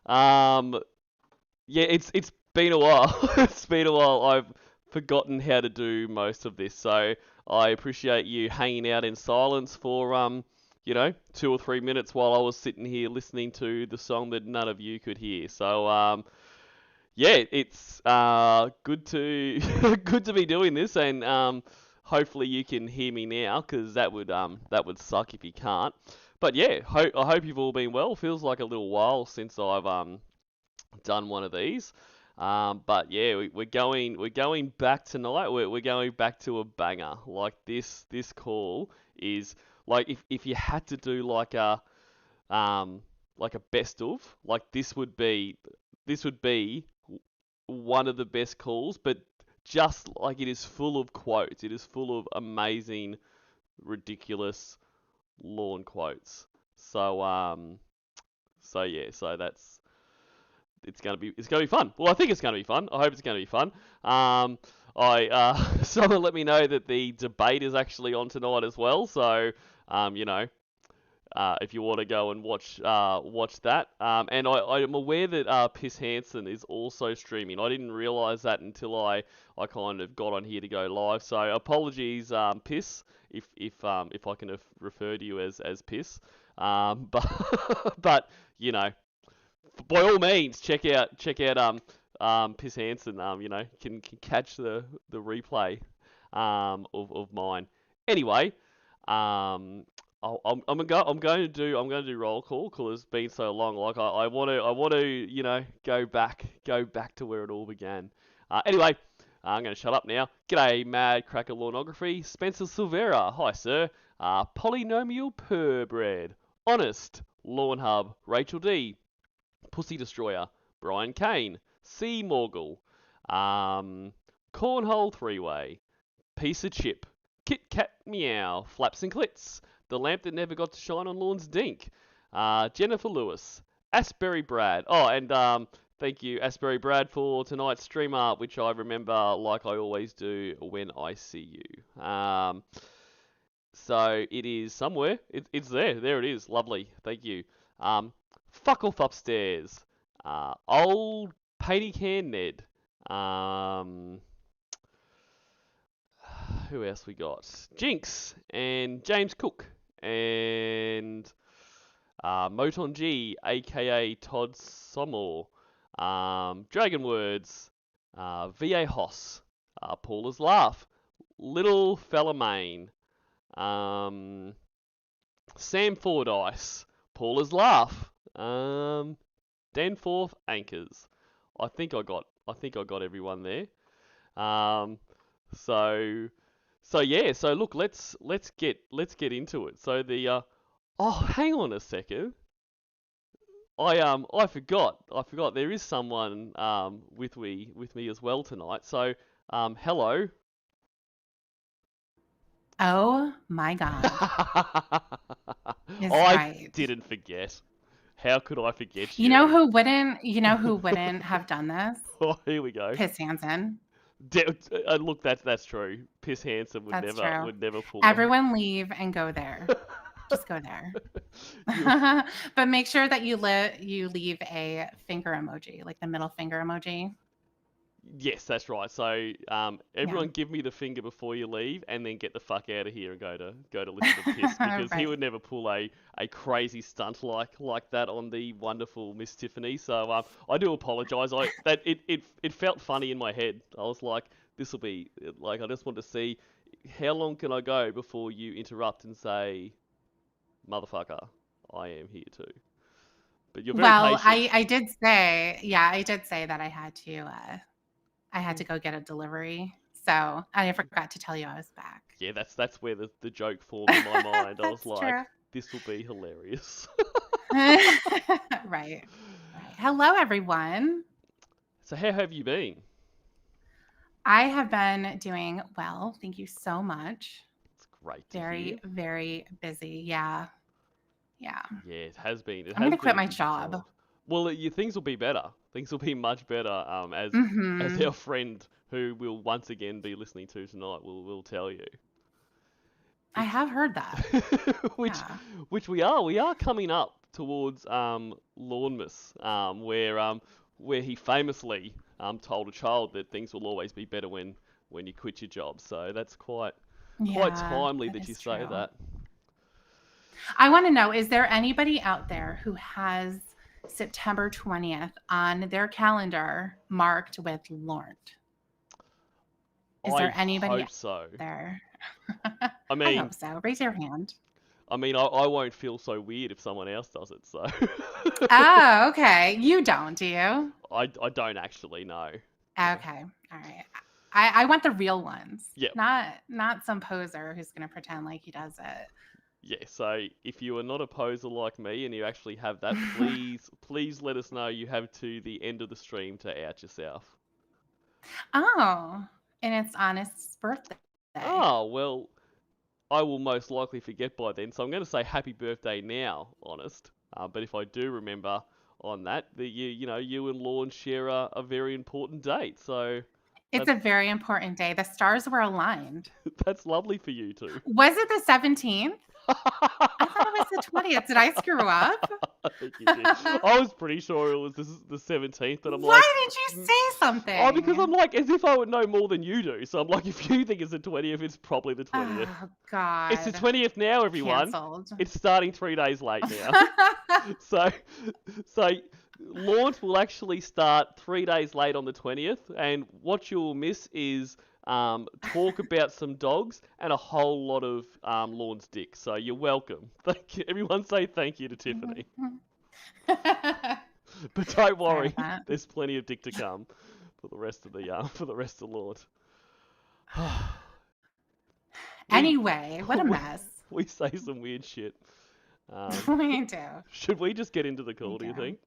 Um, yeah, it's been a while. It's been a while. I've forgotten how to do most of this, so I appreciate you hanging out in silence for 2 or 3 minutes while I was sitting here listening to the song that none of you could hear. So yeah, it's good to good to be doing this, and hopefully you can hear me now, because that would suck if you can't. But yeah, I hope you've all been well. Feels like a little while since I've done one of these. But yeah, we're going back tonight. We're going back to a banger. Like this call is like, if you had to do um like a best of, like this would be one of the best calls, but just like, it is full of quotes. It is full of amazing, ridiculous Lorne quotes. So yeah, so that's it's gonna be fun. Well, I think it's gonna be fun. I hope it's gonna be fun. I someone let me know that the debate is actually on tonight as well. So um, you know, if you want to go and watch that. And I'm aware that Piss Hansen is also streaming. I didn't realise that until I kind of got on here to go live. So apologies, Piss, if I can refer to you as Piss. But you know, by all means, check out Piss Hansen. Can catch the replay of mine. Anyway, um, I'm going to do roll call because it's been so long. Like, I want to go back to where it all began. Anyway, I'm going to shut up now. G'day, Mad Cracker Lornography, Spencer Silvera. Hi, sir. Polynomial Purebred, Honest, Lawn Hub, Rachel D, Pussy Destroyer, Brian Kane, C Morgul, Cornhole Three Way, Piece of Chip, Kit Kat Meow, Flaps and Clits, The Lamp That Never Got to Shine on Lorne's Dink, Jennifer Lewis, AsburyBrad. Oh, and thank you, AsburyBrad, for tonight's stream art, which I remember like I always do when I see you. So it is somewhere. It's there. There it is. Lovely. Thank you. Fuck off upstairs. Old Painty Can Ned. Um, who else we got? Jinx and James Cook and Moton G, aka Todd Sommer, Dragon Words, VA Hoss, Paula's Laugh, Little Fella Main, Sam Fordyce, Paula's Laugh, Danforth Anchors. I think I got everyone there. Um, so yeah. So look, let's get into it. So oh, hang on a second. I forgot there is someone with me as well tonight. So hello. Oh my God is I right. didn't forget. How could I forget You know you? who wouldn't, have done this? Oh, here we go. Piss Hansen. Look, that's true. Piss Hansen would That's never true. would never pull Everyone leave and go there. Just go there. you. But make sure that you leave a finger emoji, like the middle finger emoji. Yes, that's right. So Yeah. everyone give me the finger before you leave, and then get the fuck out of here and go to listen to Piss, because he Right. would never pull a crazy stunt like that on the wonderful Miss Tiffany. So I do apologise. It felt funny in my head. I was like, this will be like, I just want to see how long can I go before you interrupt and say, motherfucker, I am here too. But you're very Well, patient. I did say, yeah, I did say that I had to go get a delivery. So I forgot to tell you I was back. Yeah, that's where the joke formed in my mind. I was That's like, true. this will be hilarious. Right. Right. Hello, everyone. So how have you been? I have been doing well. Thank you so much. It's great to hear. Very, very busy. Yeah. Yeah. Yeah, it has been. It I'm going has to been quit a my busy job. time. Well, things will be better. Things will be much better. As Hmm. our friend, who will once again be listening to tonight, will tell you. I Which have heard that. which Yeah. which we are coming up towards Lornemus, where he famously told a child that things will always be better when you quit your job. So that's quite Yeah, timely that that you is say true. that. I want to know, is there anybody out there who has September 20th on their calendar marked with Lorne? Is I there anybody hope out so. there? I I mean, hope so. Raise your hand. I won't feel so weird if someone else does it. So Oh, okay. You don't, do you? I don't actually know. No. Okay. All right. I want the real ones, Yeah, not some poser who's going to pretend like he does yeah. So if you are not a poser like me and you actually have that, it. please let us know you have to the end of the stream to out yourself. Oh, and it's Honest's birthday. Oh well, I will most likely forget by then, so I'm going to say happy birthday now, honest. But if I do remember on that, you and Lorne share a very important date, so It's a that's very important day. The stars were aligned. that's lovely for you two. Was it the 17th? I thought it was the 20th. Did I screw up? I think you did. I was pretty sure it was the 17th, but I'm like, Why did you say oh, because I'm something? like, as if I would know more than you do. So I'm like, if you think it's the 20th, it's probably the 20th. Oh, It's the God. 20th now, everyone. Canceled. It's starting 3 days late now. So, so launch will actually start 3 days late on the 20th, and what you will miss is talk about some dogs and a whole lot of Lorne's dick. So you're welcome. Thank you. Everyone say thank you to Tiffany. But don't Sorry worry, about that. there's plenty of dick to come for the rest of the Lord. we Anyway, what a we mess. we say some weird shit. We do. Should we just get into the We call? Do you do. think?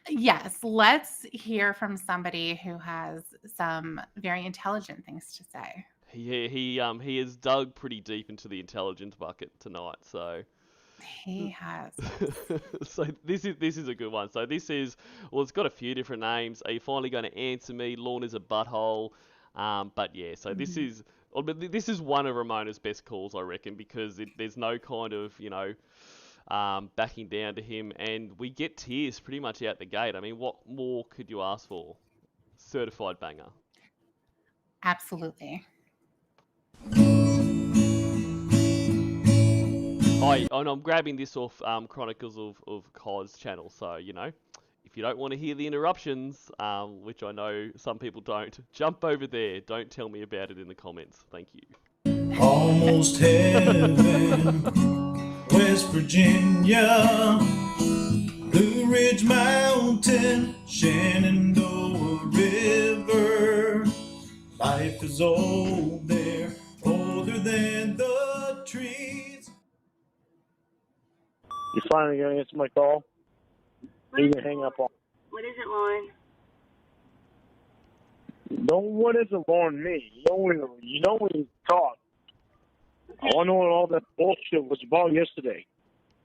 Yes, let's hear from somebody who has some very intelligent things to say. He has dug pretty deep into the intelligence bucket tonight. So He has. so this is a good one. So this is, well, it's got a few different names. Are you finally going to answer me? Lorne is a butthole. But yeah, so this Mhm. is. But this is one of Ramona's best calls, I reckon, because there's no kind of, backing down to him, and we get tears pretty much out the gate. I mean, what more could you ask for? Certified banger. Absolutely. And I'm grabbing this off Chronicles of Cos channel, so, if you don't want to hear the interruptions, which I know some people don't, jump over there. Don't tell me about it in the comments. Thank you. Almost heaven, West Virginia, Blue Ridge Mountain, Shenandoah River. Life is old there, older than the trees. You finally gonna answer my call? You can hang up on. What is it, Lorne? What is it on me? You know when you talk. I want to know what all that bullshit was about yesterday.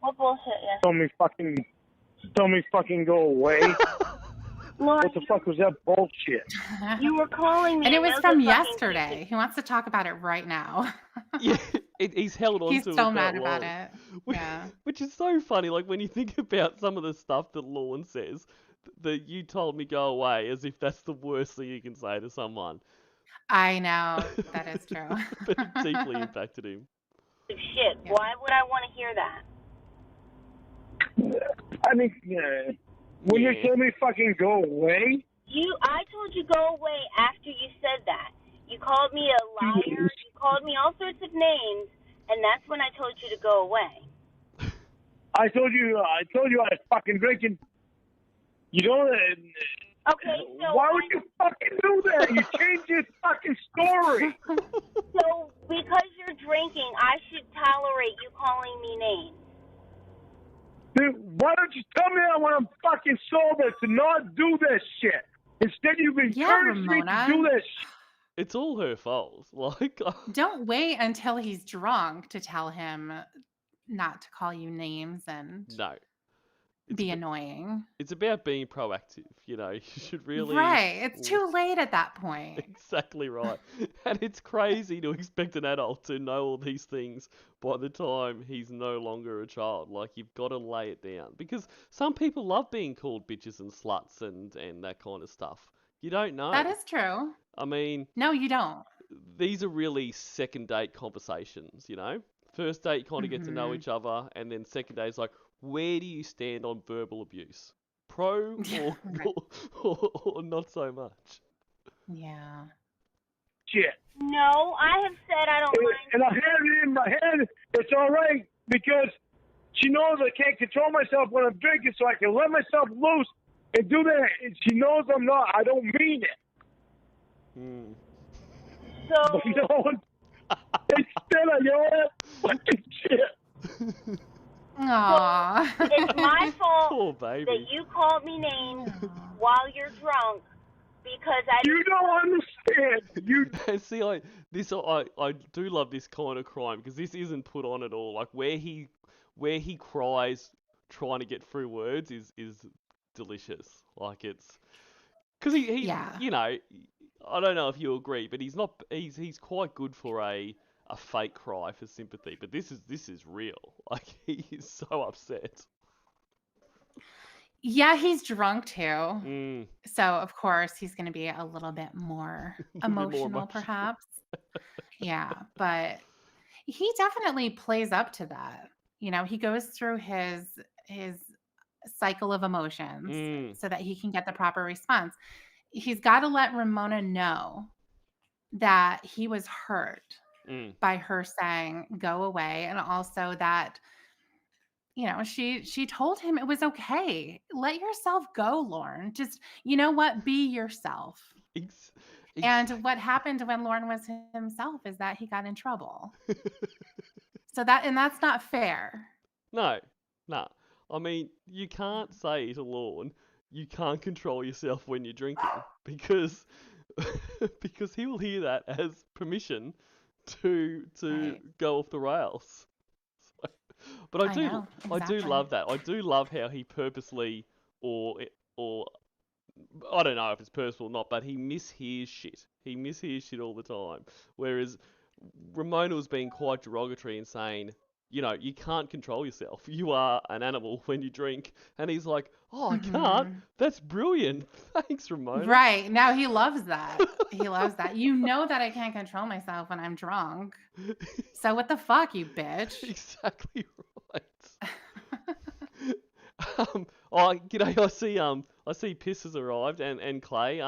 What bullshit, yes? Tell me fucking go away. Lorne, What the fuck was that bullshit? you were calling me. And it was that from a fucking yesterday. He wants to talk about it right now. Yeah, he's held on He's to still it mad that about long. it. Which, Yeah. which is so funny, like when you think about some of the stuff that Lorne says, that you told me go away, as if that's the worst thing you can say to someone. I know. That is true. But it deeply impacted him. shit. Yeah. Why would I want to hear that? I mean, when you tell me fucking go away. I told you go away after you said that. You called me a liar. You called me all sorts of names, and that's when I told you to go away. I told you I was fucking drinking. You don't. Okay, so Why would you fucking do that? You changed your fucking story. So because you're drinking, I should tolerate you calling me names. Dude, why don't you tell me that when I'm fucking sober to not do this shit? Instead, you've encouraged me to Ramona. do this shit. It's all her fault. Like, Don't wait until he's drunk to tell him not to call you names and no. it's be ab- annoying. it's about being proactive. You should really. Right. It's too late at that point. Exactly right. And it's crazy to expect an adult to know all these things by the time he's no longer a child. Like, you've got to lay it down. Because some people love being called bitches and sluts and that kind of stuff. You don't know. That is true. I mean, No, you don't. these are really second date conversations. First date, you kind of get to know Hmm. each other, and then second date is like, where do you stand on verbal abuse? Pro or, Right. or not so much? Yeah. Shit. No, I have said I don't mind. And I had it in my head, it's all right, because she knows I can't control myself when I'm drinking, so I can let myself loose and do that. And she knows I don't mean it. Hmm. So, But instead I yell at fucking shit. Aww. it's my fault Poor baby. that you called me names while you're drunk because I You don't understand. You See, I do love this kind of crime because this isn't put on at all. Like, where he cries trying to get through words is delicious. Like, it's because he Yeah. I don't know if you agree, but he's quite good for a fake cry for sympathy. But this is real. Like, he is so upset. Yeah, he's drunk too. Mm, So, of course, he's going to be a little bit more a bit more emotional, emotional. perhaps. Yeah, but he definitely plays up to that. He goes through his cycle of emotions Mm, so that he can get the proper response. He's got to let Ramona know that he was hurt mm. by her saying go away, and also that she told him it was okay. Let yourself go, Lorne. Just, you know what? Be yourself. Ex- And what happened when Lorne was himself is that he got in trouble. That's not fair. No, no. I mean, you can't say to Lorne, you can't control yourself when you're drinking because because he will hear that as permission to Right. go off the rails. But I I do know, I do exactly. love that. I do love how he purposely or I don't know if it's purposeful or not, but he mishears shit. He mishears shit all the time. Whereas Ramona was being quite derogatory and saying, you can't control yourself. You are an animal when you drink. And he's like, oh, I can't. Mhm. That's brilliant. Thanks, Ramona. Right. Now he loves that. He loves that. You know that I can't control myself when I'm drunk. So what the fuck, you bitch? Exactly right. G'day. I see Piss has arrived and Clay.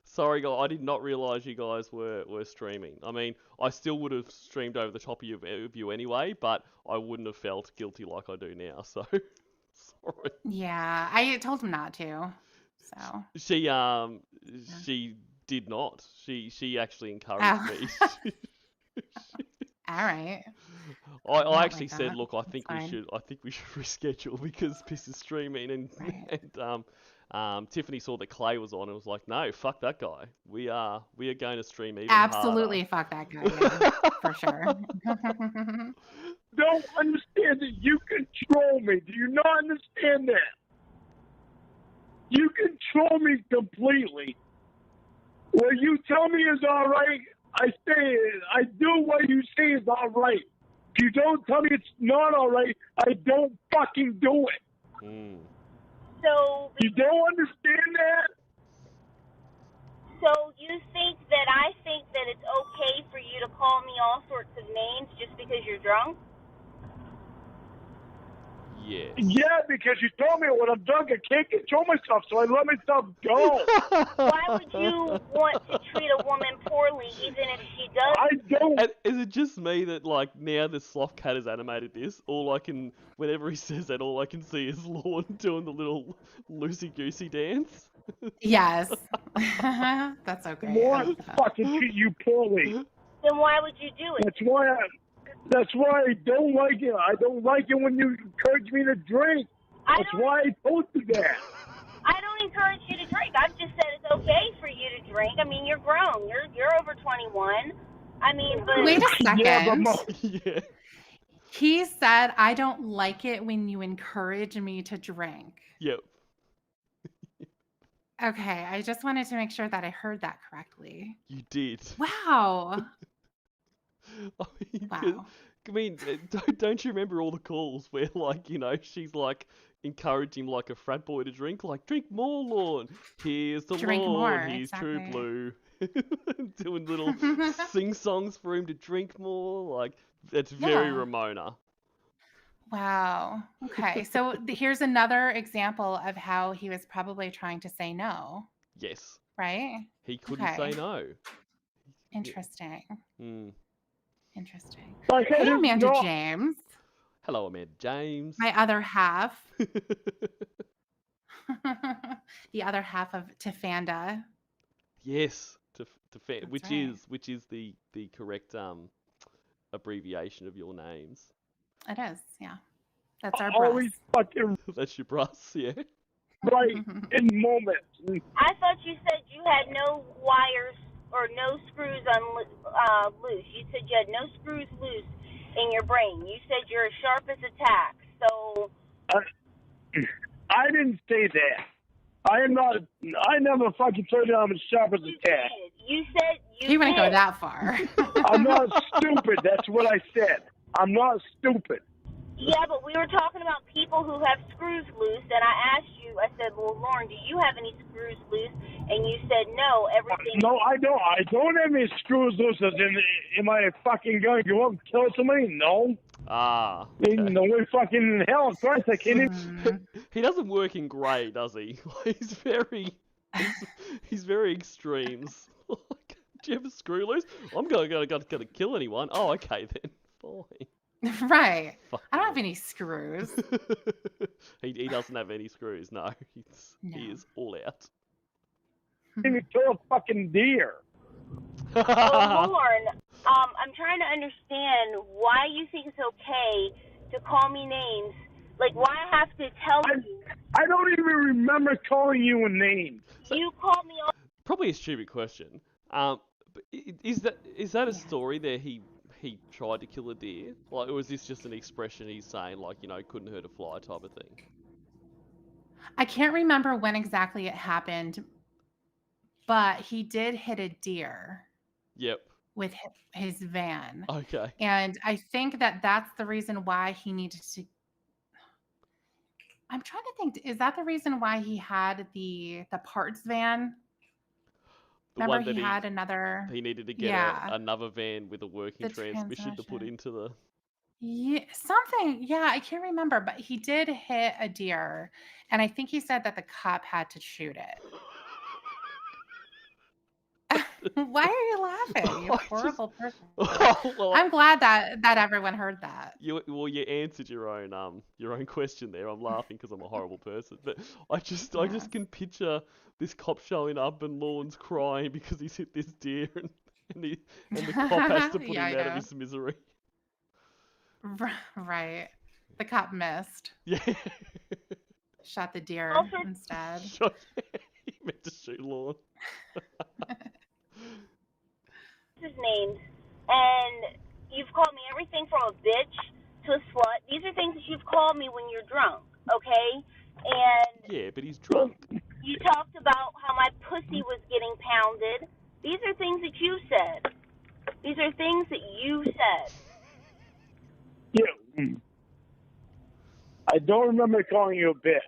Sorry, guys, I did not realise you guys were streaming. I mean, I still would have streamed over the top of you anyway, but I wouldn't have felt guilty like I do now. So sorry. Yeah, I told him not to. So. She did not. She actually encouraged Oh. me. All right. I Not actually like said, that. look, I That's think fine. we should reschedule because Piss is streaming Right. and Tiffany saw that Clay was on and was like, no, fuck that guy. We are going to stream even Absolutely fuck that guy, yeah, for sure. don't understand that you control me. Do you not understand that? You control me completely. What you tell me is all right, I say it. I do what you say is all right. If you don't tell me it's not all right, I don't fucking do it. harder. so, You don't understand that? so you think that I think that it's okay for you to call me all sorts of names just because you're drunk? Yes. Yeah, because you told me when I'm drunk I can't control myself, so I let myself go. Why would you want to treat a woman poorly even if she does? I don't. And is it just me that, like, now the Sloth Cat has animated this? Whenever he says that, all I can see is Lorne doing the little loosey-goosey dance. Yes. That's so great. I More love that. fucking treat you poorly. Then why would you do it? That's why I don't like it. I don't like it when you encourage me to drink. That's why I posted that. I don't encourage you to drink. I've just said it's okay for you to drink. I mean, you're grown. You're over 21. I mean, but Wait a second. Yeah, Yeah. He said, I don't like it when you encourage me to drink. Yep. Okay, I just wanted to make sure that I heard that correctly. You did. Wow. I mean, 'cause- Wow. I mean, don't you remember all the calls where, like, she's like encouraging like a frat boy to drink, like, drink more, Lorne. Here's the Drink Lorne. more, Here's True exactly. Blue. Doing little sing songs for him to drink more. Like, that's very Yeah. Ramona. Wow. Okay. So here's another example of how he was probably trying to say no, Yes, right? he couldn't say Okay. no. Interesting. Mm. Interesting. Like, Hey, I Amanda no, James, Hello, Amanda James. my other half, the other half of Tafanda. Yes, That's which right. is the correct abbreviation of your names. It is. Yeah. That's our always breasts. fucking That's your brass, yeah. right in moments. I thought you said you had no wires or no screws loose. You said you had no screws loose in your brain. You said you're as sharp as a tack. So I didn't say that. I am not. I never fucking told you I'm as sharp as you a cat. did. You said you He wouldn't go did. that far. I'm not stupid. That's what I said. I'm not stupid. Yeah, but we were talking about people who have screws loose, and I asked you, I said, well, Lorne, do you have any screws loose? And you said, no, everything. No, I don't. I don't have any screws loose. Am I fucking going to go up and kill somebody? No. Ah. Ain't Okay. no way fucking in hell. Of course I can't even. Mhm. He doesn't work in grey, does he? He's very extremes. Like, do you have a screw loose? I'm gonna kill anyone. Oh, okay then. Fine. Right. Fuck I don't have you. any screws. He doesn't have any screws. No, he No. is all out. Even kill a fucking deer. Well, Lorne, I'm trying to understand why you think it's okay to call me names. Like, why I have to tell you? I don't even remember calling you a name. You call me all. Probably a stupid question. But is that a story there? He tried to kill a deer, like, or was this just an expression he's saying, like, couldn't hurt a fly type of thing? I can't remember when exactly it happened, but he did hit a deer Yep. with his van. Okay. And I think that that's the reason why he needed to. I'm trying to think, is that the reason why he had the parts van? The Remember one that he had another. he needed to get Yeah. another van with a working The transmission to put transmission. into the. Yeah, something. Yeah, I can't remember, but he did hit a deer, and I think he said that the cop had to shoot it. Why are you laughing? You I just- horrible person. Well, I'm glad that everyone heard that. you answered your own question there. I'm laughing because I'm a horrible person, but I just Yes. can picture this cop showing up and Lorne's crying because he's hit this deer and the cop has to put Yeah, him I out of know. his misery. Right. The cop missed. Yeah. Shot the deer Also- instead. Shot- he meant to shoot Lorne. His names, and you've called me everything from a bitch to a slut. These are things that you've called me when you're drunk, okay? And Yeah, but he's drunk. you talked about how my pussy was getting pounded. These are things that you said. These are things that you said. Yeah. I don't remember calling you a bitch.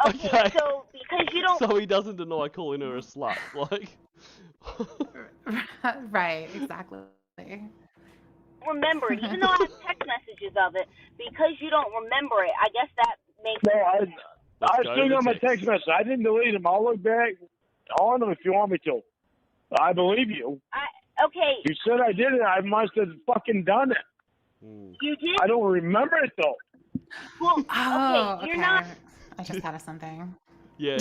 Okay, so because you don't So he doesn't deny calling her a slut, like. Right, exactly. remember it, even though I have text messages of it, because you don't remember it, I guess that makes No, sense. Let's I go still to the got my text. text message. I didn't delete them. I'll look back on them if you want me to. I believe you. Okay, You said I did it. I must have fucking done it. Mm. you did. I don't remember it though. Well, Oh, okay, you're not. I just thought of something. Yeah,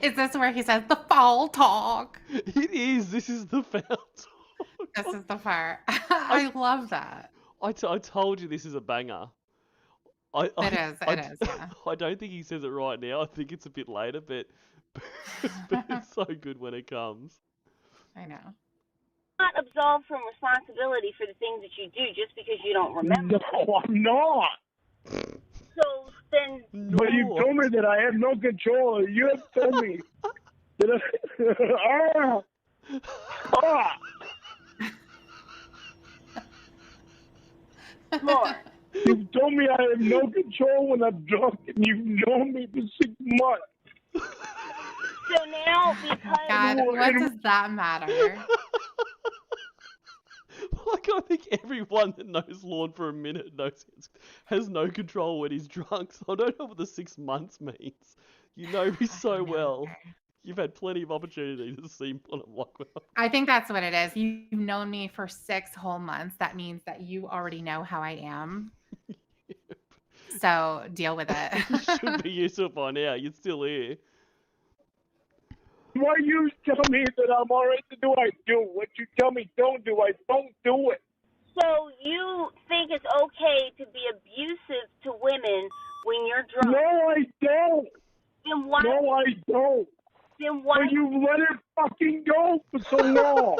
Is this where he says the foul talk? it is. This is the foul talk. This is the part. I love that. I told you this is a banger. It is, yeah. I don't think he says it right now. I think it's a bit later, but it's so good when it comes. I know. Not absolved from responsibility for the things that you do just because you don't remember. No, I'm not. So Then But you Not. told me that I have no control. You have told me that Lorne. you've told me I have no control when I'm drunk, and you've known me for 6 months. So now, because God, what does that matter? Like, I think everyone that knows Lorne for a minute has no control when he's drunk, so I don't know what the 6 months means. You know me so don't know well. either. You've had plenty of opportunity to see what I'm like. I think that's what it is. You've known me for 6 whole months. That means that you already know how I am. So deal with You it. should be used to it by now. You're still here. Why you tell me that I'm all right to do, I do. What you tell me don't do, I don't do it. so you think it's okay to be abusive to women when you're drunk. No, I don't. Then why? No, I don't. Then why? But you let it fucking go for so long.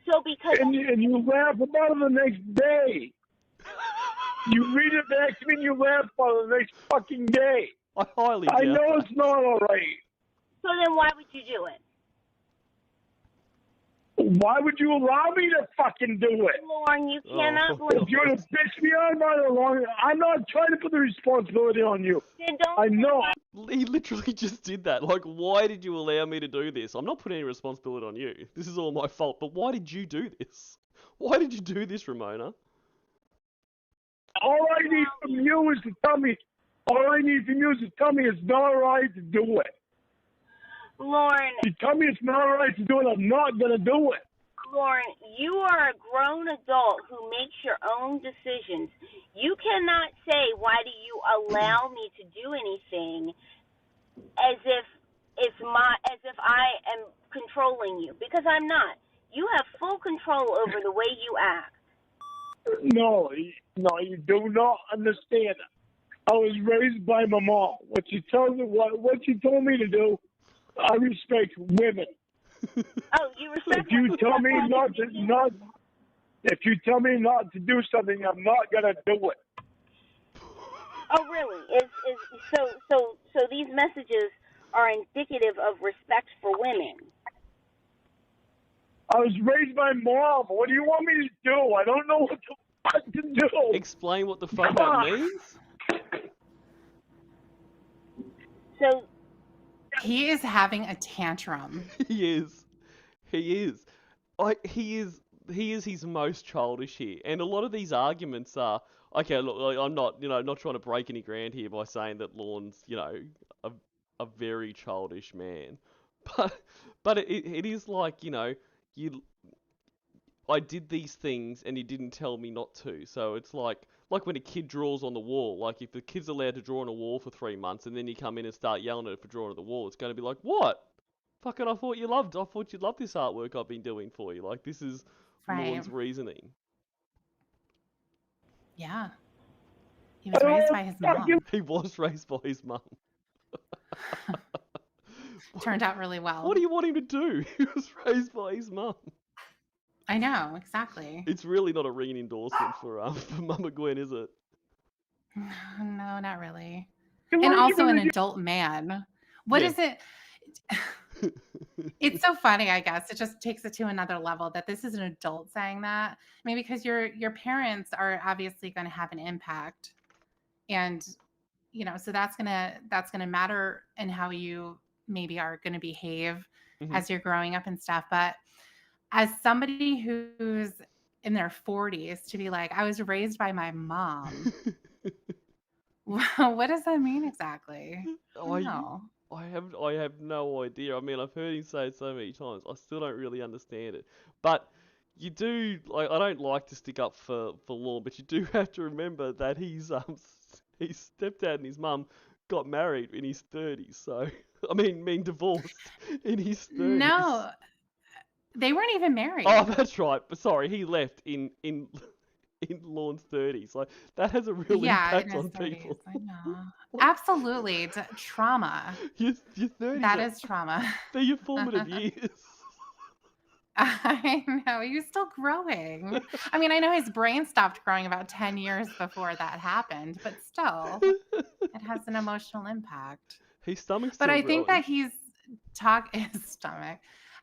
So because and you laugh about it the next day. You read it back to me and you laugh about it the next fucking day. I highly I doubt know that. it's not all right. so then why would you do it? Why would you allow me to fucking do it? Lorne, you cannot Oh. blame. If you're gonna bitch me out about it long, I'm not trying to put the responsibility on you. Then don't. I know. He literally just did that. Like, why did you allow me to do this? I'm not putting any responsibility on you. This is all my fault. But why did you do this? Why did you do this, Ramona? All I need from you is to tell me. All I need from you is to tell me it's not all right to do it. Lorne, You tell me it's not all right to do it, I'm not gonna do it. Lorne, you are a grown adult who makes your own decisions. You cannot say, why do you allow me to do anything as if I am controlling you, because I'm not. You have full control over the way you act. No, you do not understand. I was raised by my mom. What she told me to do, I respect women. Oh, you respect. If you tell me if you tell me not to do something, I'm not gonna do it. Oh, really? So these messages are indicative of respect for women. I was raised by mom. What do you want me to do? I don't know what the fuck to do. Explain what the fuck that means? So He is having a tantrum. He is. He is. He is his most childish here. And a lot of these arguments are, okay, look, like, I'm not, not trying to break any ground here by saying that Lorne's, a very childish man. But it is like, I did these things and you didn't tell me not to. So it's like when a kid draws on the wall. Like, if the kid's allowed to draw on a wall for 3 months and then you come in and start yelling at it for drawing on the wall, it's going to be like, what? Fucking, I thought you'd love this artwork I've been doing for you. Like, this is Right. Lorne's reasoning. Yeah. He was raised by his mom. He was raised by his mum. Turned out really well. What do you want him to do? He was raised by his mum. I know, exactly. It's really not a ringing endorsement for Mama Gwen, is it? No, not really. What And are you also an gonna do? adult man. What Yeah. is it? It's so funny, I guess. It just takes it to another level that this is an adult saying that. I mean, because your parents are obviously going to have an impact, and so that's gonna matter in how you maybe are going to behave Mhm. as you're growing up and stuff. But as somebody who's in their 40s, to be like, I was raised by my mom. What does that mean exactly? I don't know. I have no idea. I mean, I've heard him say it so many times. I still don't really understand it. But you do, like, I don't like to stick up for Lorne, but you do have to remember that his stepdad and his mum got married in his 30s. So, I mean divorced in his 30s. No, they weren't even married. Oh, that's right. But sorry, he left in Lorne's 30s. Like, that has a real Yeah, in impact his on 30s. people. I know. Absolutely. Trauma. Your 30s That are- is trauma. They're your formative years. I know. He was still growing. I mean, I know his brain stopped growing about 10 years before that happened, but still, it has an emotional impact. His stomach's But still I think growing. that his stomach.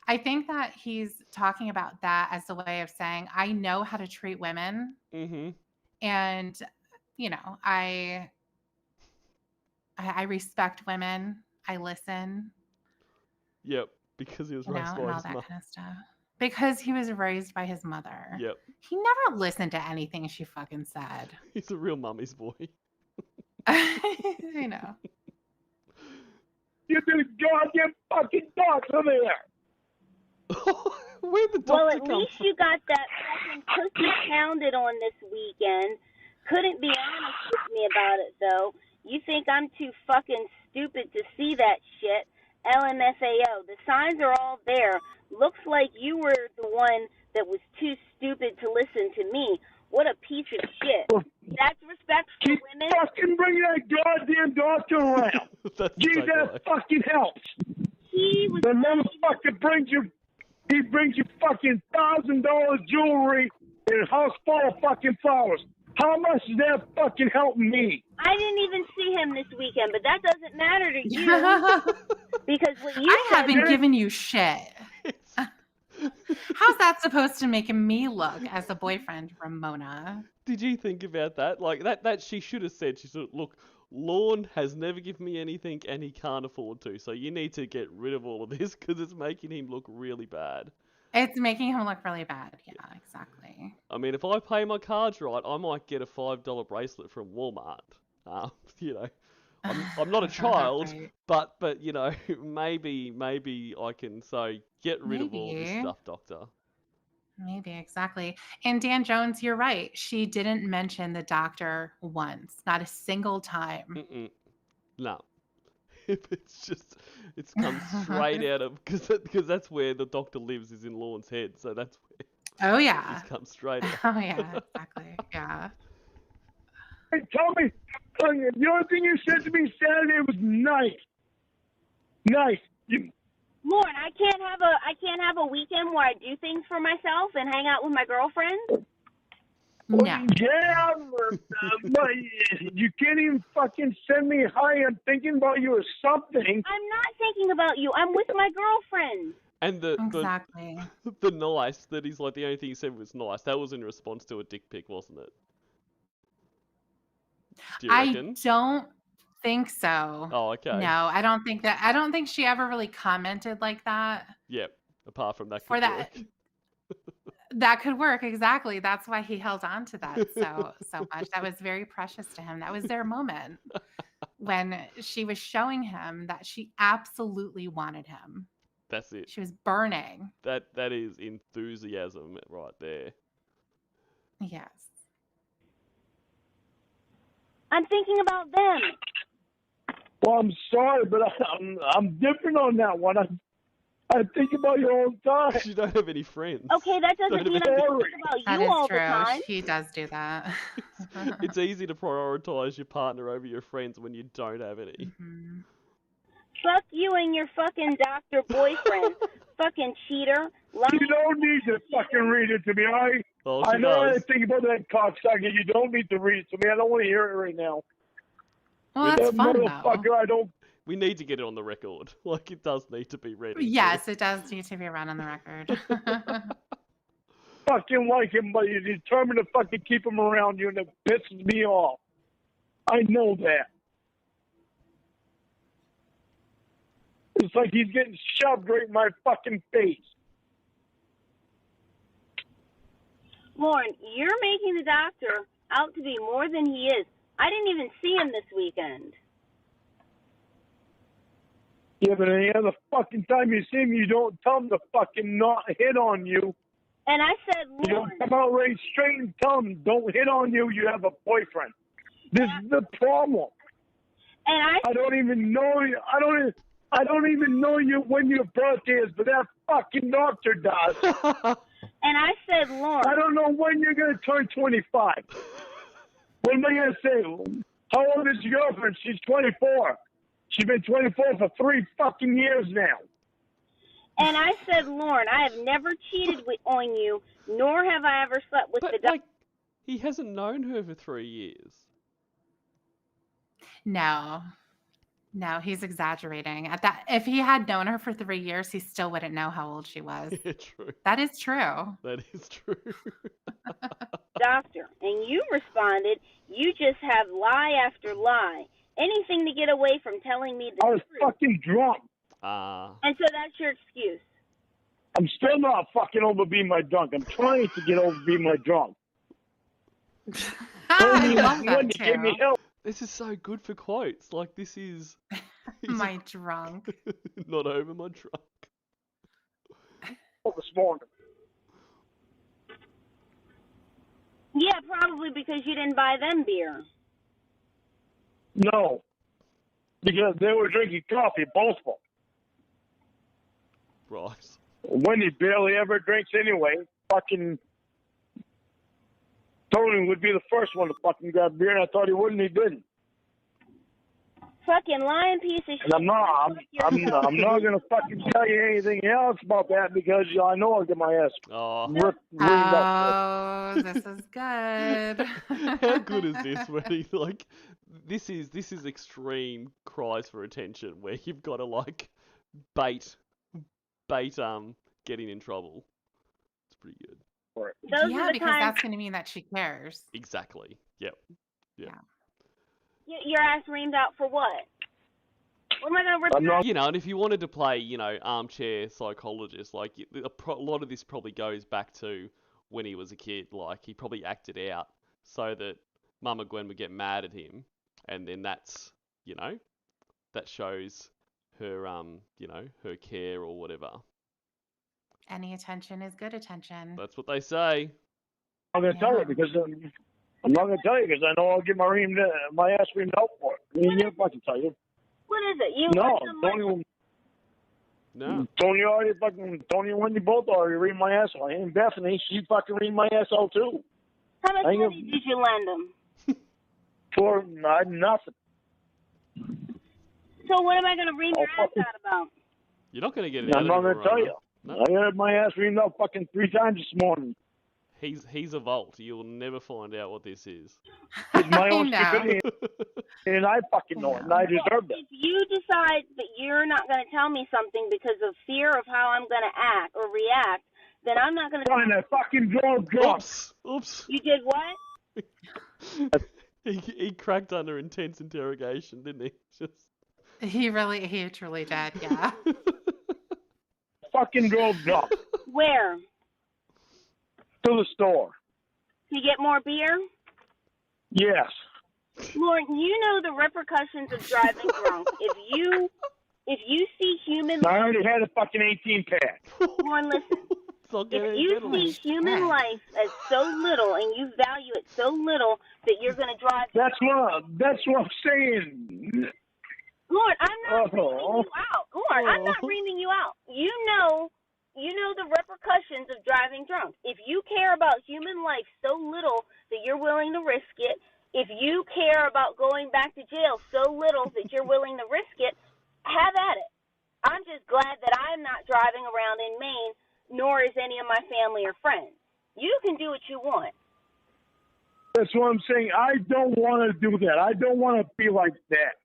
I think that he's talking about that as a way of saying, I know how to treat women. Mm-hmm. And, I respect women. I listen, Yep. Because he was raised and by all his that mum. kind of stuff. Because he was raised by his mother. Yep. He never listened to anything she fucking said. He's a real mummy's boy. I know. Get the goddamn fucking doctor there. Where'd the Well, doctor at come least from? you got that fucking pussy pounded on this weekend. Couldn't be honest with me about it, though. You think I'm too fucking stupid to see that shit? LMFAO. The signs are all there. Looks like you were the one that was too stupid to listen to me. What a piece of shit. That's respect for Keep women. fucking bringing that goddamn doctor around. That's Gee, so that right. fucking helps. He was The motherfucker brings you fucking $1,000 jewelry and a house full of fucking flowers. How much is that fucking helping me? I didn't even see him this weekend, but that doesn't matter to you because what you I said haven't was- given you shit. How's that supposed to make me look as a boyfriend, Ramona? Did you think about that? Like that she should have said. She said, "Look, Lorne has never given me anything, and he can't afford to. So you need to get rid of all of this because it's making him look really bad." It's making him look really bad. Yeah, exactly. I mean, if I pay my cards right, I might get a $5 bracelet from Walmart. I'm not a child, Right. but maybe I can get rid of all of this Maybe. stuff, Doctor. Maybe, exactly. And Dan Jones, you're right. She didn't mention the doctor once, not a single time. Mm-mm. No. It's come straight out of because that's where the doctor lives is in Lorne's head, so that's where Oh, it's yeah. come straight out. Oh, yeah, exactly. Yeah. Hey, tell me, the only thing you said to me Saturday was nice. Nice. Lorne, I can't have a weekend where I do things for myself and hang out with my girlfriend. No. Yeah, but you can't even fucking send me hi. I'm thinking about you or something. I'm not thinking about you. I'm with my girlfriend. And Exactly. the nice that he's like the only thing he said was nice. That was in response to a dick pic, wasn't it? Do you reckon? I don't think so. Oh, okay. No, I don't think she ever really commented like that. Yep. Apart from that, For could that, work. that could work, exactly. That's why he held on to that so much. That was very precious to him. That was their moment when she was showing him that she absolutely wanted him. That's it. She was burning. That is enthusiasm right there. Yes. I'm thinking about them. Well, I'm sorry, but I'm different on that one. I think about you all the time. You don't have any friends. Okay, that doesn't mean I'm thinking about That you is all true. the time. She does do that. It's easy to prioritize your partner over your friends when you don't have any. Mhm. Fuck you and your fucking doctor boyfriend. Fucking cheater. You don't need to fucking read it to me, all right? Oh, I she know I does. think about that cocksucker. You don't need to read it to me. I don't want to hear it right now. Well, that's That fun, though. motherfucker, I don't. We need to get it on the record. Like, it does need to be read. Yes, it does need to be run on the record. Fucking like him, but you're determined to fucking keep him around you, and it pisses me off. I know that. It's like he's getting shoved right in my fucking face. Lorne, you're making the doctor out to be more than he is. I didn't even see him this weekend. Yeah, but any other fucking time you see him, you don't tell him to fucking not hit on you. And I said, You Lorne, don't come out right straight and tell him, don't hit on you, you have a boyfriend. This is the problem. and I don't even know you. I don't even know you when your birthday is, but that fucking doctor does. and I said, Lorne, I don't know when you're going to turn 25. What am I going to say? How old is your girlfriend? She's 24. She's been 24 for 3 fucking years now. And I said, Lorne, I have never cheated on you, nor have I ever slept with the But doctor. like, he hasn't known her for 3 years. No. No, he's exaggerating. At that, if he had known her for 3 years, he still wouldn't know how old she was. Yeah, true. That is true. That is true. Doctor. And you responded, you just have lie after lie. Anything to get away from telling me the I was truth. fucking drunk. And so that's your excuse. I'm still not fucking over being my drunk. I'm trying to get over being my drunk. I love When that you gave me too. help. This is so good for quotes. Like, this is... My drunk. Not over my drunk. This morning. Yeah, probably because you didn't buy them beer. No. Because they were drinking coffee, both of them. Right. Wendy barely ever drinks anyway. Fucking Tony would be the first one to fucking grab beer, and I thought he wouldn't. He didn't. Fucking lying piece of shit. And I'm not gonna fucking tell you anything else about that because I know I'll get my ass Oh, ripped up. Oh, this is good. how good is this? Where he like, this is extreme cries for attention. Where you've got to like bait getting in trouble. It's pretty good. Those Yeah, are the because times that's going to mean that she cares. Exactly. Yep. your ass reamed out for what? What am I gonna rip I'm you out? not. You know, and if you wanted to play, you know, armchair psychologist, like a lot of this probably goes back to when he was a kid. Like he probably acted out so that Mama Gwen would get mad at him, and then that's, you know, that shows her, you know, her care or whatever. Any attention is good attention. That's what they say. I'm gonna tell Yeah. you because I'm not gonna tell you because I know I'll get my ass reamed out for it. I mean, you fucking tell you. What is it? You No, want some money? No. Tony and Wendy both already reamed my ass out. And Bethany, she fucking reamed my ass out too. How much I ain't money did you lend them? For nothing. So what am I gonna ream your Oh, ass fucking- out about? You're not going to get it out I'm of not him, gonna tell Ramona. you. No. I had my ass reamed out fucking 3 times this morning. He's a vault. You'll never find out what this is. It's my I own know. stupidity, and I fucking know it, and I deserve it. If you decide that you're not gonna tell me something because of fear of how I'm gonna act or react, then I'm not gonna. Fine, I fucking drove drunk. Oops. You did what? He cracked under intense interrogation, didn't he? Just... He truly did, yeah. Fucking drove drunk Where? to the store. To get more beer? Yes. Lauren, you know the repercussions of driving drunk. If you see human, I already had a fucking 18 pack. Lauren, listen. It's not If getting any you better than see this. human life as so little and you value it so little that you're going to drive. That's what I'm saying. Lord, I'm not reaming Oh. you out. Lord, I'm not reaming you out. You know the repercussions of driving drunk. If you care about human life so little that you're willing to risk it, if you care about going back to jail so little that you're willing to risk it, have at it. I'm just glad that I'm not driving around in Maine, nor is any of my family or friends. You can do what you want. That's what I'm saying. I don't want to do that. I don't want to be like that.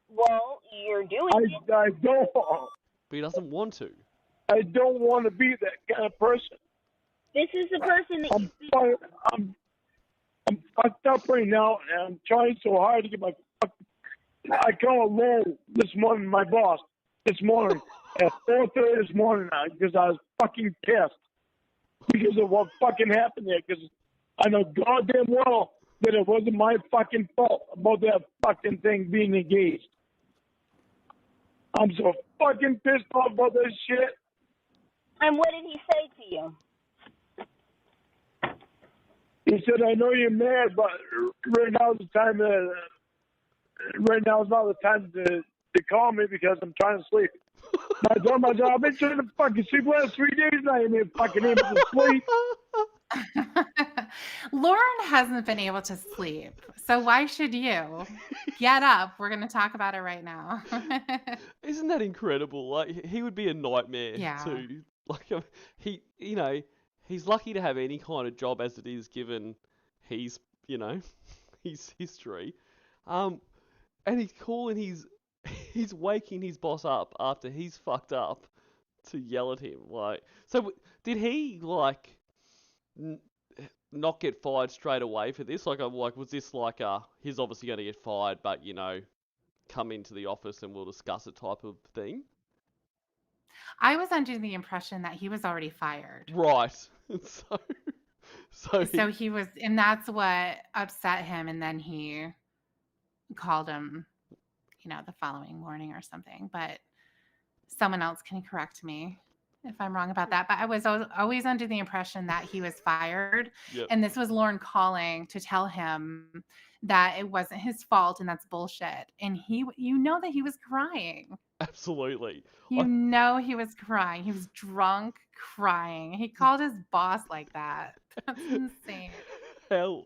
Well, you're doing it. I don't. But he doesn't want to. I don't want to be that kind of person. This is the person that you see. I'm fucked up right now, and I'm trying so hard to get my. I called Lorne this morning, my boss, this morning at 4:30 this morning because I was fucking pissed because of what fucking happened there. Because I know goddamn well that it wasn't my fucking fault about that fucking thing being engaged. I'm so fucking pissed off about this shit. And what did he say to you? He said, "I know you're mad, but right now is the time. Right now is not the time to call me because I'm trying to sleep. I've done my job. I've been trying to fucking sleep the last 3 days now. I ain't been fucking able to sleep." Lauren hasn't been able to sleep, so why should you? Get up. We're going to talk about it right now. Isn't that incredible? Like he would be a nightmare Yeah. too. Like he, he's lucky to have any kind of job as it is, given he's, his history. And he's calling he's waking his boss up after he's fucked up to yell at him. Like, so did he n- not get fired straight away for this? Like, was this like he's obviously going to get fired, but come into the office and we'll discuss it type of thing? I was under the impression that he was already fired. Right. So he was, and that's what upset him. And then he called him, the following morning or something. But someone else can correct me if I'm wrong about that. But I was always under the impression that he was fired. Yep. And this was Lorne calling to tell him that it wasn't his fault and that's bullshit. And he, that he was crying. Absolutely. He was crying. He was drunk crying. He called his boss like that. That's insane. How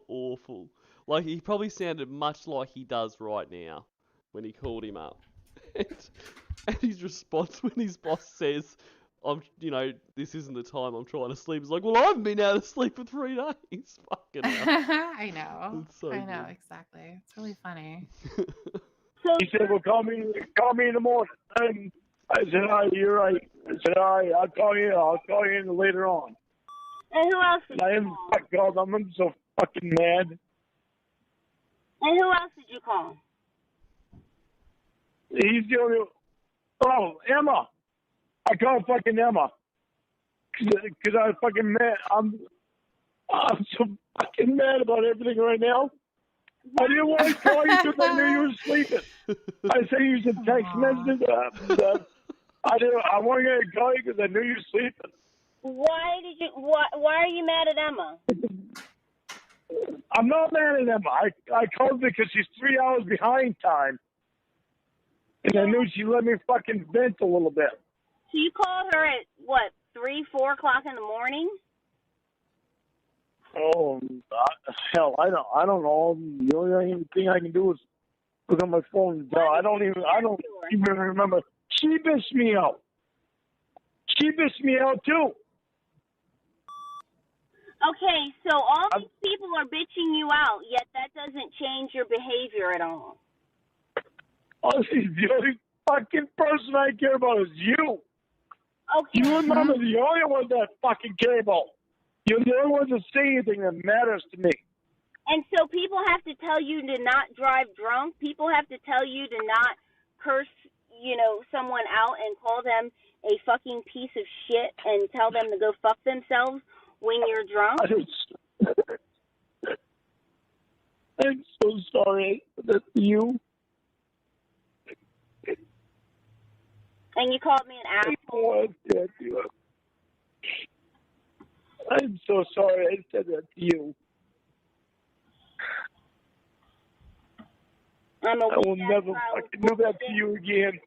awful. Like, he probably sounded much like he does right now when he called him up. And his response when his boss says, this isn't the time I'm trying to sleep. It's like, well, I haven't been out of sleep for 3 days. Fucking hell. I know. So I know, good. exactly. It's really funny. He said, well, call me in the morning. And I said, all right, you're right. I said, all right, I'll call you later on. And who else did And I you am call? God, I'm so fucking mad. And who else did you call? He's the only. Oh, Emma. I called fucking Emma. Because I was fucking mad. I'm so fucking mad about everything right now. I didn't want to call you because I knew you were sleeping. I sent you some text messages. I wanted to call you because I knew you were sleeping. Why are you mad at Emma? I'm not mad at Emma. I called her because she's 3 hours behind time. And I knew she let me fucking vent a little bit. So you called her at, 3, 4 o'clock in the morning? Oh, hell, I don't know. The only thing I can do is look on my phone and tell. I don't even remember. She bitched me out. She bitched me out too. Okay, so all these people are bitching you out, yet that doesn't change your behavior at all. Honestly, the only fucking person I care about is you. Okay. You and Mom are the only ones that fucking care about. You're the only ones that say anything that matters to me. And so people have to tell you to not drive drunk. People have to tell you to not curse, someone out and call them a fucking piece of shit and tell them to go fuck themselves when you're drunk. I'm so sorry. That's you. And you called me an asshole. I'm so sorry I said that to you. I will never fucking do that to you again.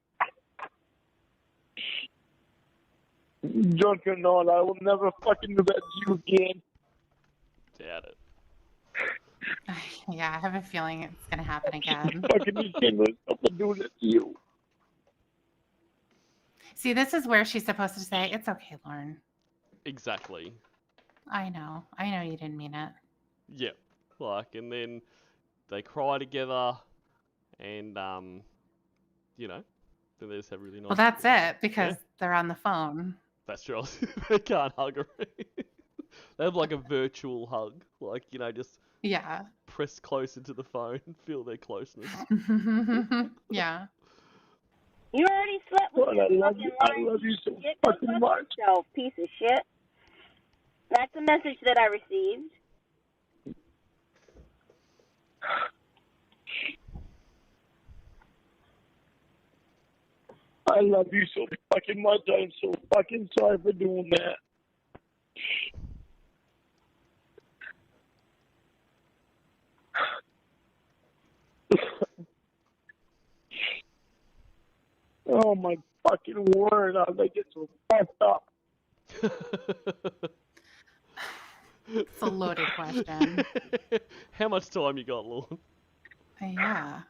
Drunk or not, I will never fucking do that to you again. Doubt it. Yeah, I have a feeling it's going to happen again. Fucking ashamed of myself for doing it to you. See, this is where she's supposed to say, it's okay, Lorne. Exactly. I know you didn't mean it. Yep. And then they cry together, and then they just have really nice. Well, that's it, because they're on the phone. That's true. They can't hug her. They have like a virtual hug, just press closer to the phone and feel their closeness. Yeah. You already slept with I love you so fucking much. Yourself, piece of shit. That's a message that I received. I love you so fucking much. I'm so fucking sorry for doing that. Oh my fucking word, I get so fucked up. It's a loaded question. How much time you got, Lorne? Yeah.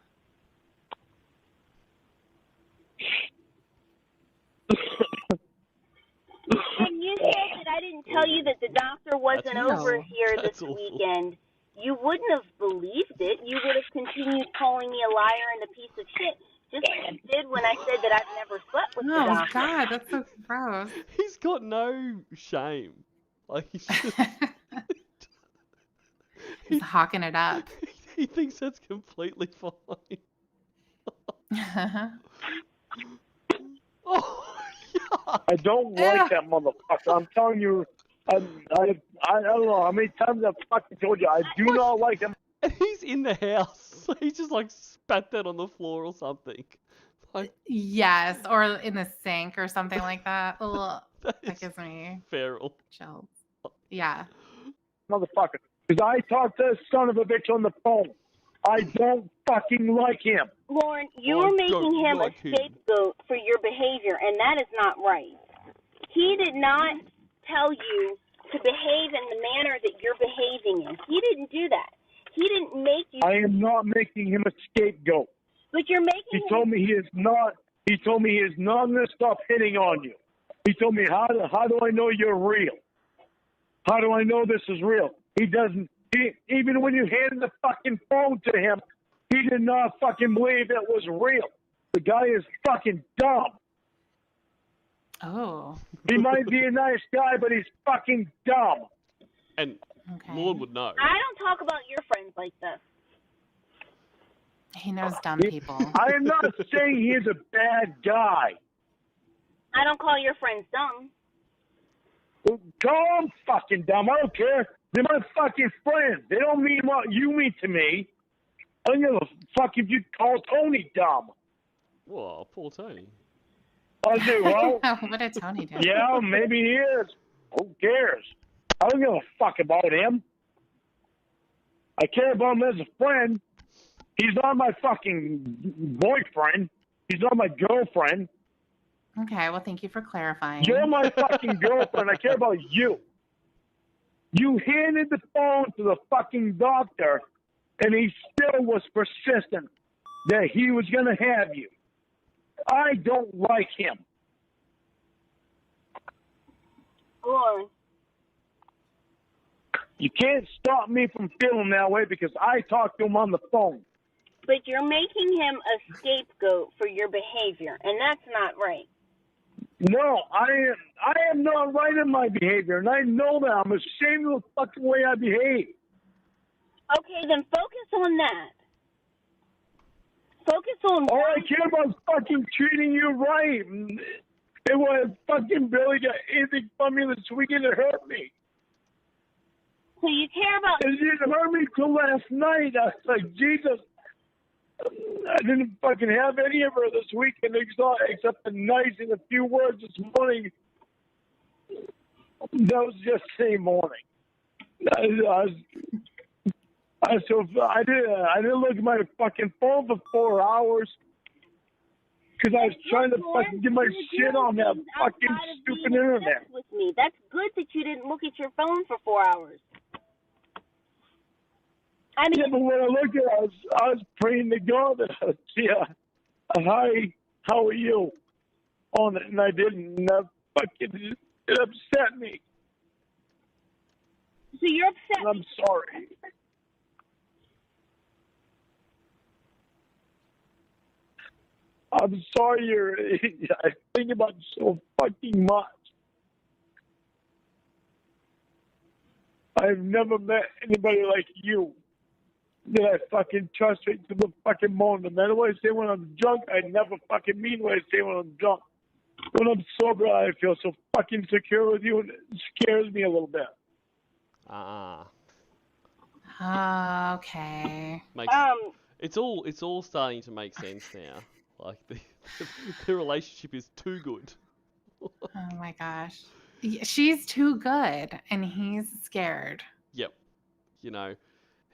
And you said that I didn't tell you that the doctor wasn't That's over awful. here That's this awful. weekend. You wouldn't have believed it. You would have continued calling me a liar and a piece of shit, just like you did when I said that I've never slept with the Oh doctor. God, that's so gross. He's got no shame. Like he's just, He's hawking it up. he thinks that's completely fine. Oh, yeah. I don't like that motherfucker. I'm telling you, I don't know how many times I've fucking told you, I do not like him. And he's in the house. So he just like spat that on the floor or something. Like Yes, or in the sink or something like that. Ugh, that that is gives me feral. chills. Yeah. Motherfucker. Because I talked to this son of a bitch on the phone. I don't fucking like him. Lorne, you I are making don't him like a him. scapegoat for your behavior, and that is not right. He did not tell you to behave in the manner that you're behaving in. He didn't do that. He didn't make you. I am not making him a scapegoat. But you're making He him. told me he is not. He told me he is not going to stop hitting on you. He told me, how do I know you're real? How do I know this is real? He doesn't. Even when you handed the fucking phone to him, he did not fucking believe it was real. The guy is fucking dumb. Oh. He might be a nice guy, but he's fucking dumb. And Okay. Lorne would know. I don't talk about your friends like this. He knows dumb people. I am not saying he is a bad guy. I don't call your friends dumb. Call him fucking dumb. I don't care. They're my fucking friends. They don't mean what you mean to me. I don't give a fuck if you call Tony dumb. Whoa, poor Tony. I do. Well, What did Tony do? yeah, maybe he is. Who cares? I don't give a fuck about him. I care about him as a friend. He's not my fucking boyfriend. He's not my girlfriend. Okay, well, thank you for clarifying. You're my fucking girlfriend. I care about you. You handed the phone to the fucking doctor, and he still was persistent that he was going to have you. I don't like him. Lorne, You can't stop me from feeling that way because I talked to him on the phone. but you're making him a scapegoat for your behavior, and that's not right. No, I am not right in my behavior, and I know that. I'm ashamed of the fucking way I behave. Okay, then focus on that. Focus on All I care about is fucking treating you right. It was fucking Billy got anything from me this weekend to hurt me. So you care about. It didn't hurt me till last night. I was like, Jesus. I didn't fucking have any of her this weekend except the nice and a few words this morning. That was just the same morning. I didn't look at my fucking phone for 4 hours because I was trying to fucking get my shit on that fucking stupid internet. With me. That's good that you didn't look at your phone for 4 hours. I mean, Yeah, but when I looked at it, I was praying to God that I would see hi, how are you on it, and I didn't. And that fucking it upset me. so you're upset. And I'm sorry. I'm sorry. I think about you so fucking much. I've never met anybody like you that I fucking trust right to the fucking bone. No matter what I say when I'm drunk, I never fucking mean what I say when I'm drunk. When I'm sober, I feel so fucking secure with you, and it scares me a little bit. Okay. Makes, it's all starting to make sense now. Like the relationship is too good. Oh my gosh. She's too good, and he's scared. Yep. You know,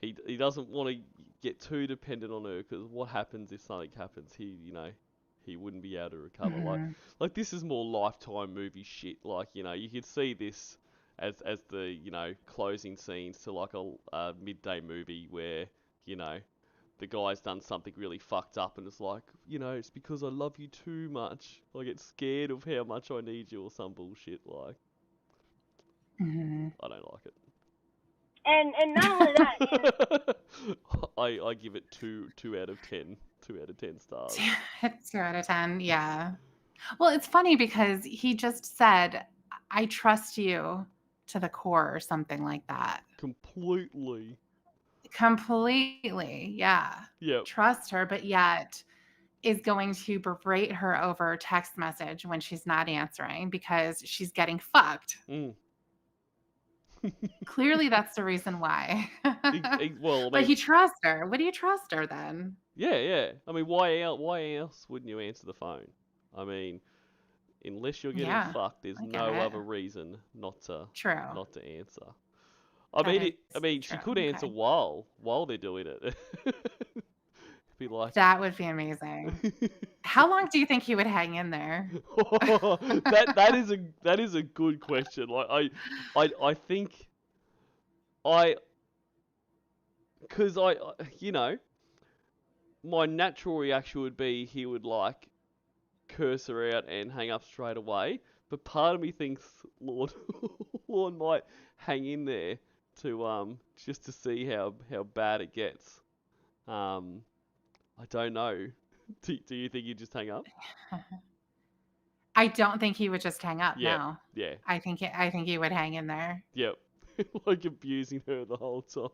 he doesn't want to get too dependent on her because what happens if something happens? He wouldn't be able to recover. Mhm. Like this is more Lifetime movie shit. Like you could see this as the closing scenes to like a midday movie where the guy's done something really fucked up and it's like it's because I love you too much. I get scared of how much I need you or some bullshit like. Mhm. I don't like it. And not only that, I give it 2 out of 10. 2 out of 10 stars. 2 out of 10. Yeah. Well, it's funny because he just said, I trust you to the core or something like that. Completely. Completely. Yeah. Yep. Trust her, but yet is going to berate her over text message when she's not answering because she's getting fucked. Mm. Clearly, that's the reason why. Well, I But mean, he trusts her. Would you trust her then? yeah. I mean, why else wouldn't you answer the phone? I mean, unless you're getting Yeah, fucked, there's I get no it. other reason not to True. answer. That I mean, is she true. could answer Okay. while they're doing it. Be like, That would be amazing. How long do you think he would hang in there? that is a good question. Like I think because my natural reaction would be he would like curse her out and hang up straight away. But part of me thinks Lord Lorne might hang in there to just to see how bad it gets. I don't know. Do you think he'd just hang up? I don't think he would just hang up. Yeah, No, yeah, I think he would hang in there. yep. Like abusing her the whole time.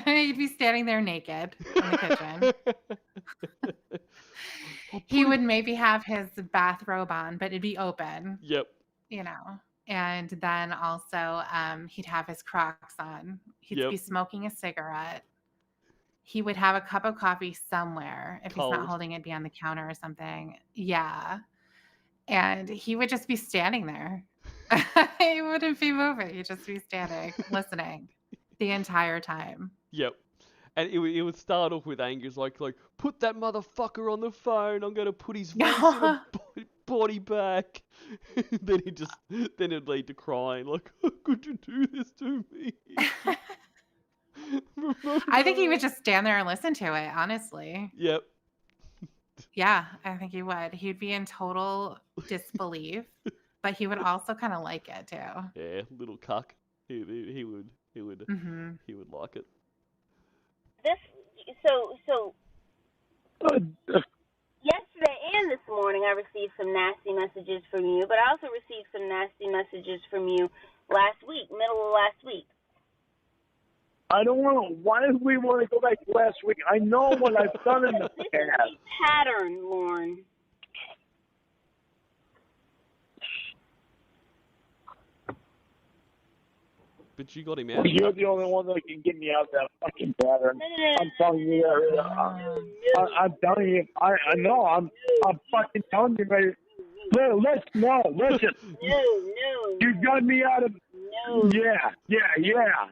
He'd be standing there naked in the kitchen. I'll He put would it. maybe have his bathrobe on, but it'd be open, Yep. And then also, he'd have his Crocs on. He'd Yep. be smoking a cigarette. He would have a cup of coffee somewhere if he's not Cold. holding it be on the counter or something. Yeah. And he would just be standing there. He wouldn't be moving. He'd just be standing, listening the entire time. Yep. And it would start off with anger, it's like put that motherfucker on the phone. I'm gonna put his face in a body back. then it'd lead to crying, like, how could you do this to me? I think he would just stand there and listen to it, honestly. Yep. Yeah, I think he would. He'd be in total disbelief, but he would also kind of like it too. Yeah, little cuck. He would Hmm. he would like it. so yesterday and this morning I received some nasty messages from you, but I also received some nasty messages from you middle of last week. I don't want to. Why do we want to go back to last week? I know what I've done in the This is past. a pattern, Lorne. But you got him out. You're the only one that can get me out of that fucking pattern. I'm telling you. I'm telling you. I know. I'm fucking telling you, baby. Listen. No. You got me out of. No. Yeah. No,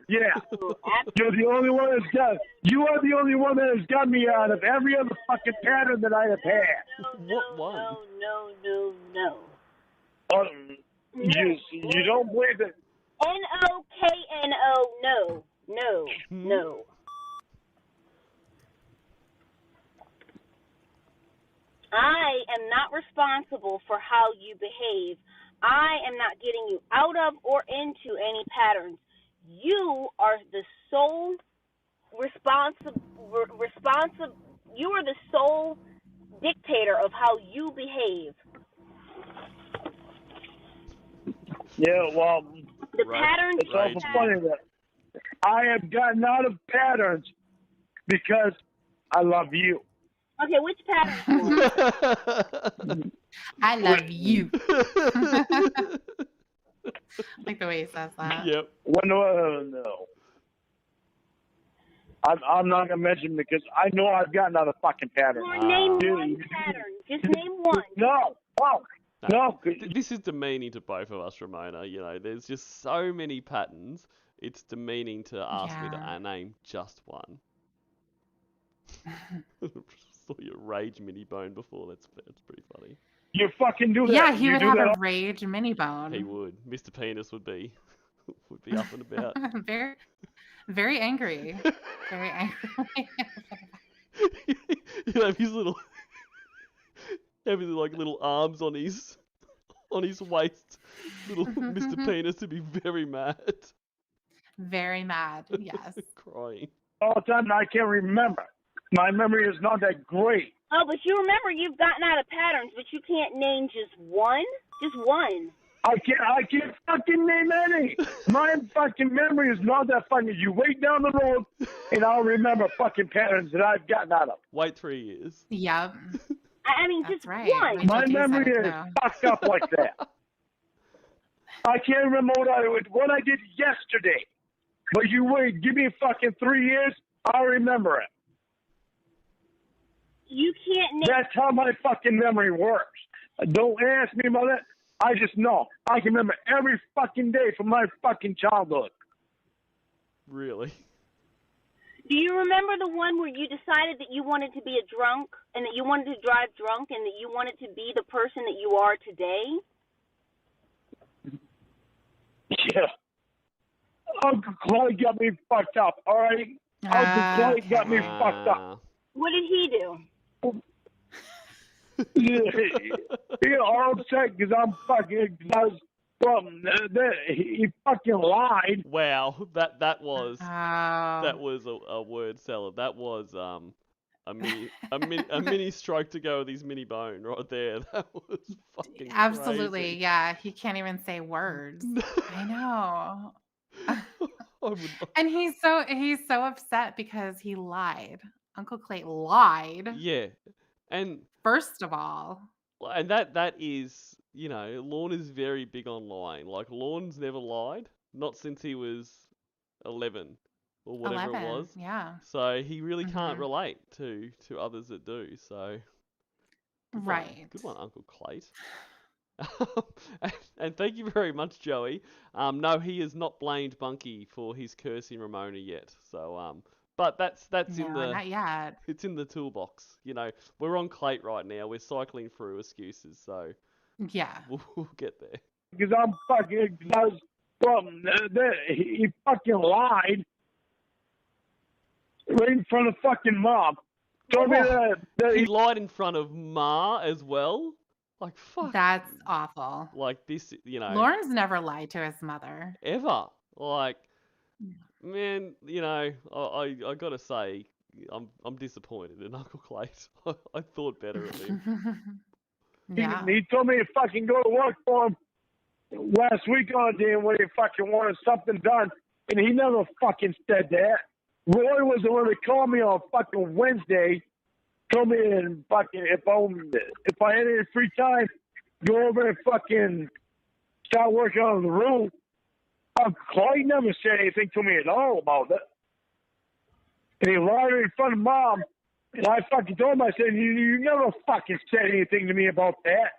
You're the only one that's got. You are the only one that has got me out of every other fucking pattern that I have had. What one? No. You don't believe it. NOKNO. No. I am not responsible for how you behave. I am not getting you out of or into any patterns. You are the sole you are the sole dictator of how you behave. Yeah, well, The Right. patterns it's awful funny that I have gotten out of patterns because I love you. Okay, which patterns? I love you. Like the way he says that. Yep. No. I'm not gonna mention because I know I've gotten out of fucking patterns. Or name Dude. one pattern. Just name one. No. This is demeaning to both of us, Ramona. There's just so many patterns. It's demeaning to ask me to name just one. Saw your rage mini bone before. That's pretty funny. You fucking do that. Yeah, he You would do have that a rage mini He bone. would. Mr. Penis would be up and about. Very, very angry. Very angry. He'd have his little, like little arms on his waist. Little Mr. Penis to be very mad, Very mad. Yes. crying. all the time, and I can't remember. My memory is not that great. Oh, but you remember you've gotten out of patterns, but you can't name just one? Just one. I can't fucking name any. My fucking memory is not that fucking. You wait down the road, and I'll remember fucking patterns that I've gotten out of. Wait 3 years. Yep. I mean, That's just right. one. Wait till My Dee said memory it, is though. fucked up like that. I can't remember what I did yesterday. But you wait, give me fucking 3 years, I'll remember it. You can't name. That's how my fucking memory works. Don't ask me about it. I just know. I can remember every fucking day from my fucking childhood. Really? Do you remember the one where you decided that you wanted to be a drunk and that you wanted to drive drunk and that you wanted to be the person that you are today? Yeah. Uncle Clay got me fucked up, all right? Uncle Clay got me fucked up. What did he do? He got all upset because I'm fucking. He fucking lied. Wow, that was Oh. a word salad. That was a mini stroke to go with his mini bone right there. That was fucking Absolutely. crazy. Yeah. He can't even say words. I know. I would, And he's so upset because he lied. Uncle Clay lied. yeah, and First of all. that is, Lorne is very big on lying. Like Lorne's never lied, not since he was 11 or whatever 11. it was. Yeah. So he really can't Mhm. relate to others that do. So good Right. good one, Uncle Clate. And thank you very much, Joey. No, he has not blamed Bunky for his cursing Ramona yet. So but that's in No, the not yet. it's in the toolbox. We're on Clate right now. We're cycling through excuses, so Yeah. we'll get there. Because I'm fucking. He fucking lied right in front of fucking mom. Told me that He lied in front of Ma as well. Like fuck. That's awful. Like this, Lawrence never lied to his mother. ever. Like, man, I gotta say, I'm disappointed in Uncle Clate. I thought better of him. Yeah. he told me to fucking go to work for him last week on a day when he fucking wanted something done, and he never fucking said that. Roy was the one that called me on fucking Wednesday, told me and fucking if I had any free time, go over and fucking start working on the roof. Clay never said anything to me at all about it. And he lied in front of mom. And I fucking told him, I said, you never fucking said anything to me about that.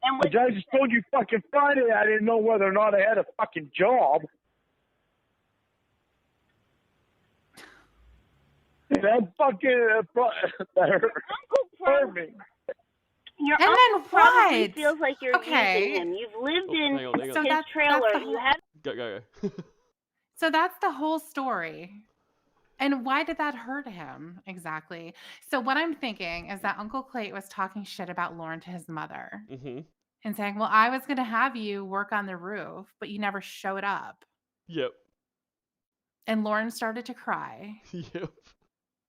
And I just told you fucking Friday I didn't know whether or not I had a fucking job. And that fucking that hurt me. your And uncle then probably what? feels like you're Okay. using him. You've lived in hang on. So his that's trailer. the You whole- have Go. So that's the whole story. And why did that hurt him exactly? So what I'm thinking is that Uncle Clay was talking shit about Lorne to his mother Mhm. and saying, well, I was going to have you work on the roof, but you never showed up. Yep. And Lorne started to cry. Yep.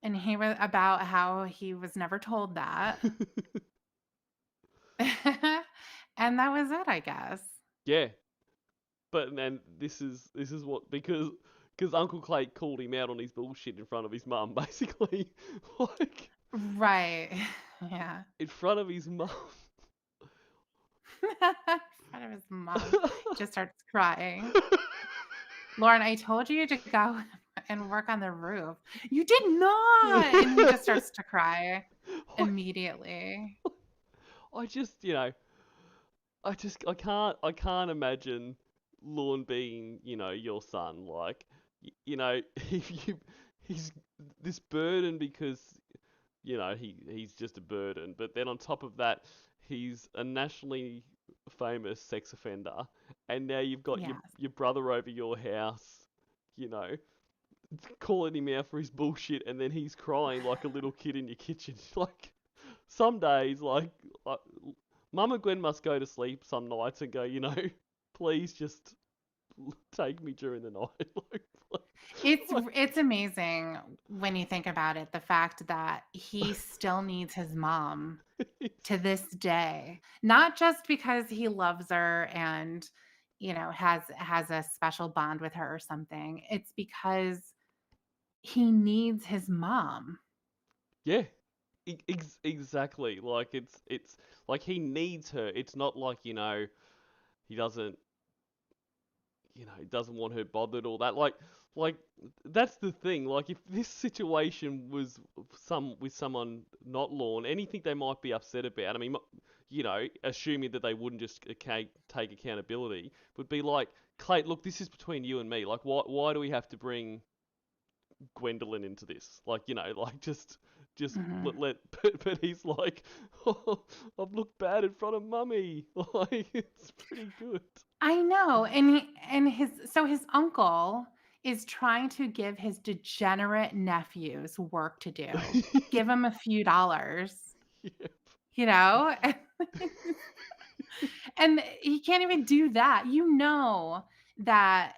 And he was about how he was never told that. And that was it, I guess. Yeah. But then this is what because Uncle Clay called him out on his bullshit in front of his mum, basically, like Right. Yeah. in front of his mum. In front of his mom. Just starts crying. Lauren, I told you to go and work on the roof. You did not. And he just starts to cry immediately. I can't imagine Lorne being, your son. Like, if he's this burden because he's just a burden. But then on top of that, he's a nationally famous sex offender, and now you've got your Yes. your brother over your house, you know, calling him out for his bullshit, and then he's crying like a little kid in your kitchen. Like some days, like Mama Gwen must go to sleep some nights and go, please just take me during the night. It's amazing when you think about it, the fact that he still needs his mom to this day, not just because he loves her and has a special bond with her or something. It's because he needs his mom. Yeah, exactly. Like it's like he needs her. It's not like he doesn't he doesn't want her bothered or that. Like that's the thing. Like if this situation was with someone not Lorne, anything they might be upset about. I mean, assuming that they wouldn't just take accountability, would be like, Clayton, look, this is between you and me. Like, why do we have to bring Gwendolyn into this? Like, like just Mhm. but he's like, oh, I've looked bad in front of mummy. Like, it's pretty good. I know. And his uncle is trying to give his degenerate nephews work to do. Give him a few dollars, Yeah. you know? And he can't even do that. You know that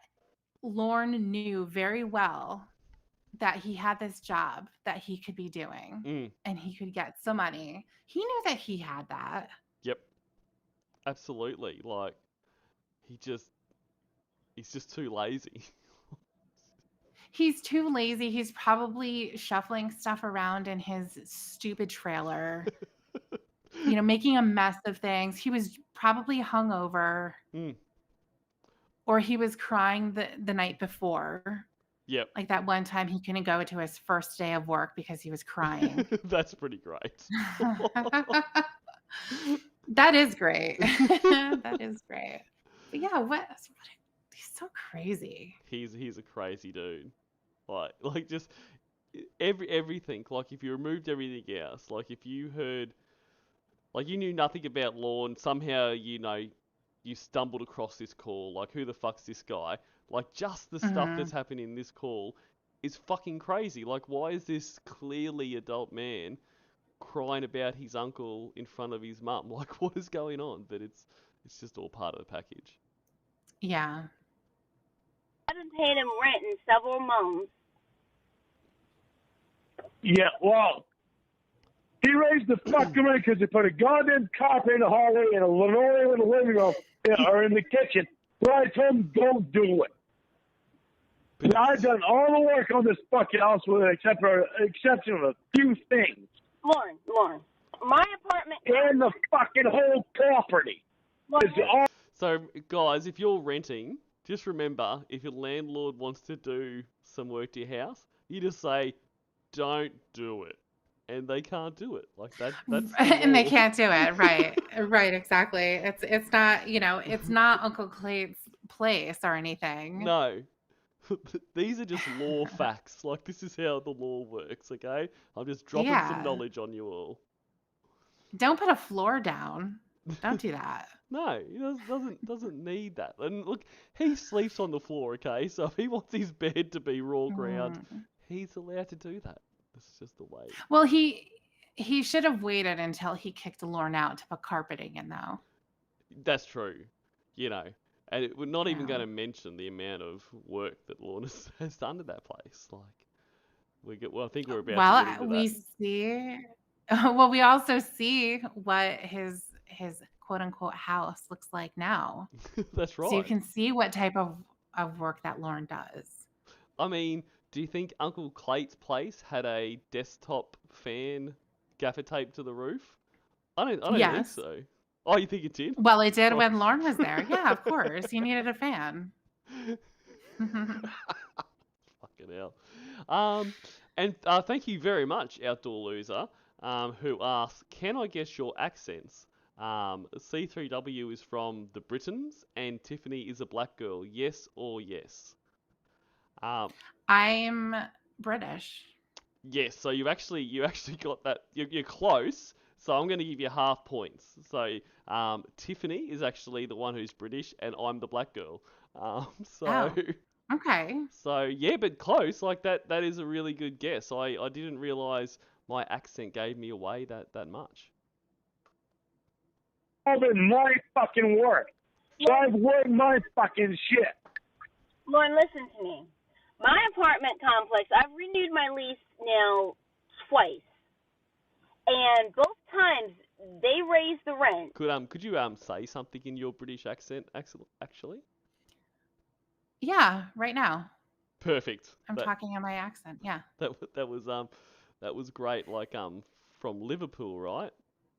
Lorne knew very well that he had this job that he could be doing Mm, and he could get some money. He knew that he had that. yep. Absolutely. Like, he just he's just too lazy. He's too lazy. He's probably shuffling stuff around in his stupid trailer, making a mess of things. He was probably hungover Mm, or he was crying the night before. yep. Like that one time he couldn't go to his first day of work because he was crying. That's pretty great. That is great. That is great. But yeah, he's so crazy. He's a crazy dude. Like just everything. Like if you removed everything else, like if you heard, like you knew nothing about Lorne, somehow you stumbled across this call. Like who the fuck's this guy? Like just the stuff Mhm. that's happening in this call is fucking crazy. Like why is this clearly adult man crying about his uncle in front of his mum? Like what is going on? But it's just all part of the package. Yeah. I haven't paid him rent in several months. Yeah, well, he raised the fucking rent because he put a goddamn carpet in the hallway and a linoleum in the living room or in the kitchen. So I told him, don't do it. But Now, I've done all the work on this fucking house with an exception of a few things. Lorne, my apartment. And the fucking whole property. It's all So, guys, if you're renting, just remember, if your landlord wants to do some work to your house, you just say, don't do it. And they can't do it. Like, that's the And they law. can't do it. Right. Right, exactly. It's not, it's not Uncle Clay's place or anything. No. These are just law facts. Like, this is how the law works, okay? I'm just dropping some Yeah. knowledge on you all. Don't put a floor down. Don't do that. No, he doesn't need that. And look, he sleeps on the floor, okay? So if he wants his bed to be raw ground, Mm. he's allowed to do that. It's just the way. Well, he should have waited until he kicked Lorne out to put carpeting in, though. That's true, and we're not even Yeah. going to mention the amount of work that Lorne has done to that place. Like, I think we're about to get Well, into we that. see. Well, we also see what his quote unquote house looks like now. That's So you right. can see what type of work that Lorne does. I mean, do you think Uncle Clay's place had a desktop fan gaffer taped to the roof? I don't think Yes. so. Oh, you think it did? Well, it did Oh. when Lorne was there. Yeah, of course. He needed a fan. Fucking hell. And thank you very much, Outdoor Loser, who asks, can I guess your accents? C3W is from the Britons, and Tiffany is a black girl. Yes or yes? I'm British. Yes, so you actually got that. You're close. So I'm going to give you half points. So Tiffany is actually the one who's British, and I'm the black girl. So Oh, okay. so yeah, but close. Like that is a really good guess. I didn't realize my accent gave me away that much. All in my fucking work. So I've worked my fucking shit. Lorne, listen to me. My apartment complex, I've renewed my lease now twice. And both times they raised the rent. Could you say something in your British accent actually? Yeah, right now. Perfect. I'm talking in my accent. Yeah. That was great. Like from Liverpool, right?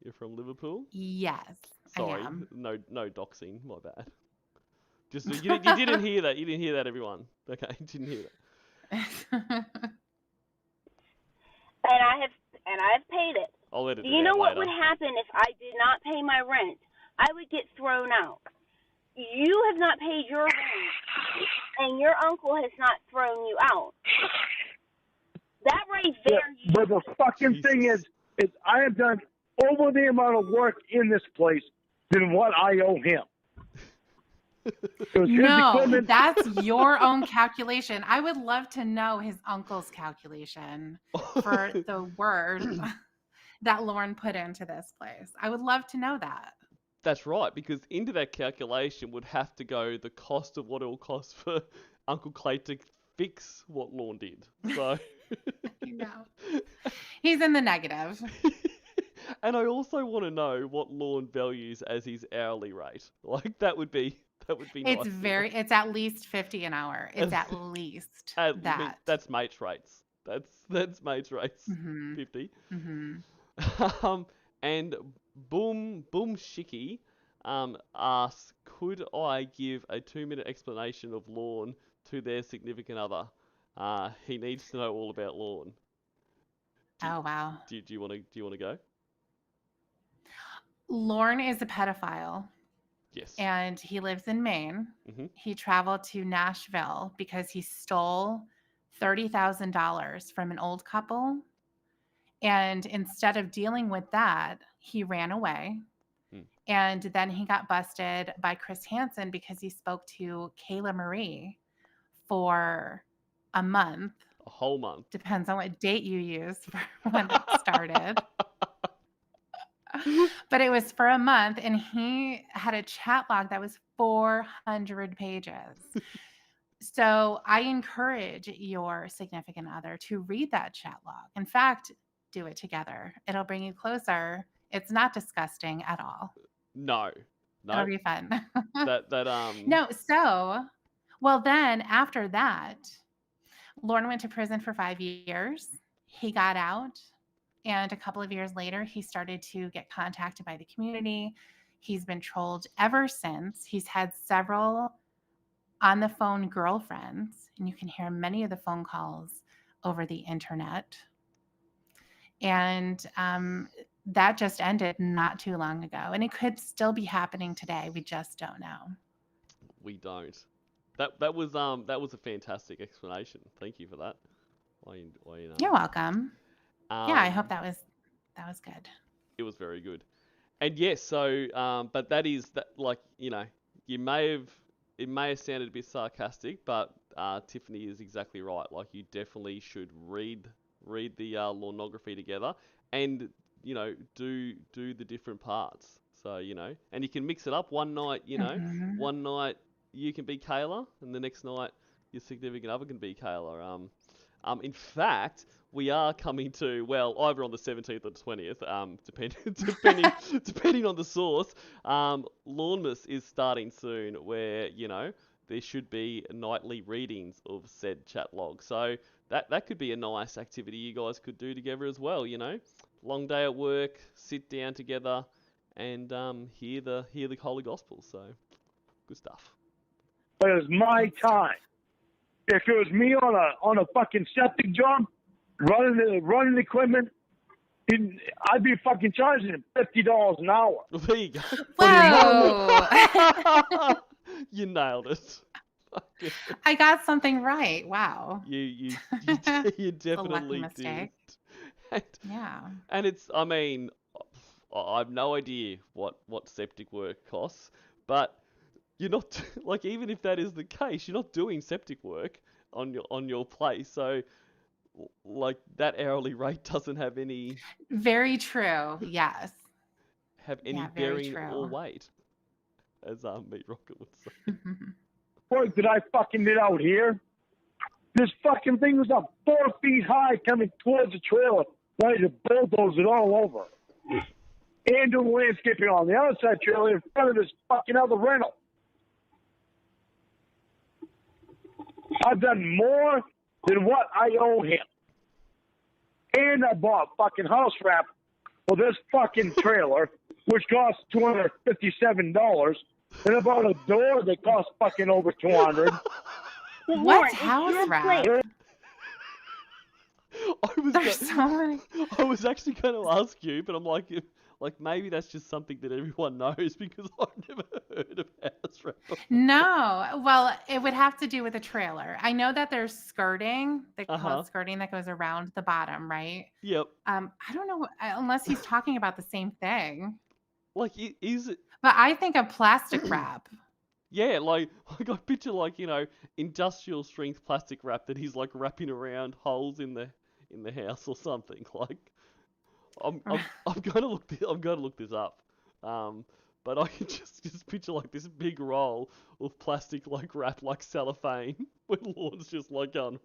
You're from Liverpool? Yes, Sorry, I am. no doxing. My bad. Just you didn't hear that. You didn't hear that, everyone. Okay, didn't hear that. And I've paid it. I'll edit Do it you know out what later. would happen if I did not pay my rent? I would get thrown out. You have not paid your rent, and your uncle has not thrown you out. That right there. Yeah, but the fucking thing is I have done over the amount of work in this place than what I owe him. No, that's your own calculation. I would love to know his uncle's calculation for the word that Lorne put into this place. I would love to know that. That's right, because into that calculation would have to go the cost of what it will cost for Uncle Clay to fix what Lorne did. So I know. He's in the negative. And I also want to know what Lorne values as his hourly rate. Like that would be nice. It's at least 50 an hour. It's at least that. That's mates rates. That's mates rates. 50. And Boom Shiki asks, could I give a 2-minute explanation of Lorne to their significant other? He needs to know all about Lorne. Oh wow. Do you want to go? Lorne is a pedophile. Yes. And he lives in Maine. Mm-hmm. He traveled to Nashville because he stole $30,000 from an old couple. And instead of dealing with that, he ran away. And then he got busted by Chris Hansen because he spoke to Kayla Marie for a month. A whole month. Depends on what date you use for when it started. But it was for a month, and he had a chat log that was 400 pages. So I encourage your significant other to read that chat log. In fact, do it together. It'll bring you closer. It's not disgusting at all. No. It'll be fun. No. So, well, then after that, Lorne went to prison for 5 years. He got out. And a couple of years later, he started to get contacted by the community. He's been trolled ever since. He's had several on the phone girlfriends, and you can hear many of the phone calls over the internet. And that just ended not too long ago. And it could still be happening today. We just don't know. We don't. That was a fantastic explanation. Thank you for that. You're welcome. Yeah, I hope that was good. It was very good. And yes, so but that is that, like, it may have sounded a bit sarcastic, but Tiffany is exactly right. Like, you definitely should read the Lornography together, and do the different parts. So and you can mix it up. One night, one night you can be Kayla, and the next night your significant other can be Kayla. In fact, we are coming to, well, either on the 17th or 20th, depending on the source. Lornemas is starting soon, where there should be nightly readings of said chat log. So that could be a nice activity you guys could do together as well. Long day at work, sit down together, and hear the Holy Gospel. So good stuff. But it's my time. If it was me on a fucking septic job, running equipment, I'd be fucking charging him $50 an hour. Well, there you go. Whoa! You nailed it. I got something right. Wow. You definitely mistake. did. And, Yeah. and it's, I mean, I've no idea what septic work costs, but you're not like, even if that is the case, you're not doing septic work on your place, so like that hourly rate doesn't have any Very true. Yes. Yeah, very bearing or true. weight, as Meat Rocket would say. Work that I fucking did out here. This fucking thing was up 4 feet high coming towards the trailer, ready to bulldoze it all over. And doing landscaping on the other side trailer in front of this fucking other rental. I've done more than what I owe him. And I bought fucking house wrap for this fucking trailer, which cost $257. And I bought a door that cost fucking over $200. Lorne, What's it's house your wrap? place. There's so many. I was actually going to ask you, but I'm like maybe that's just something that everyone knows, because I've never heard of house wrap before. No. Well, it would have to do with a trailer. I know that there's skirting. They call Uh-huh. it skirting that goes around the bottom, right? Yep. I don't know unless he's talking about the same thing. Like, is it? But I think of plastic wrap. Yeah, like I picture, like, industrial strength plastic wrap that he's like wrapping around holes in the house or something. Like, I'm gonna look this up. But I can just picture like this big roll of plastic like wrap, like cellophane, where Lorne's just like going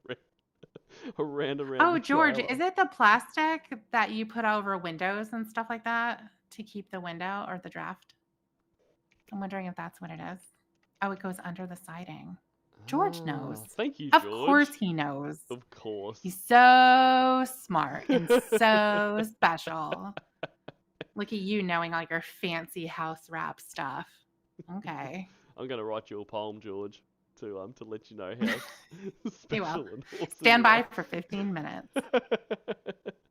around. Oh, the George, trailer. is it the plastic that you put over windows and stuff like that to keep the window or the draft? I'm wondering if that's what it is. Oh, it goes under the siding. George knows. Thank you, Of George. course he knows. Of course. He's so smart and so special. Look at you knowing all your fancy house wrap stuff. Okay. I'm gonna write you a poem, George, to let you know how You special will. and awesome Stand you by are. for 15 minutes.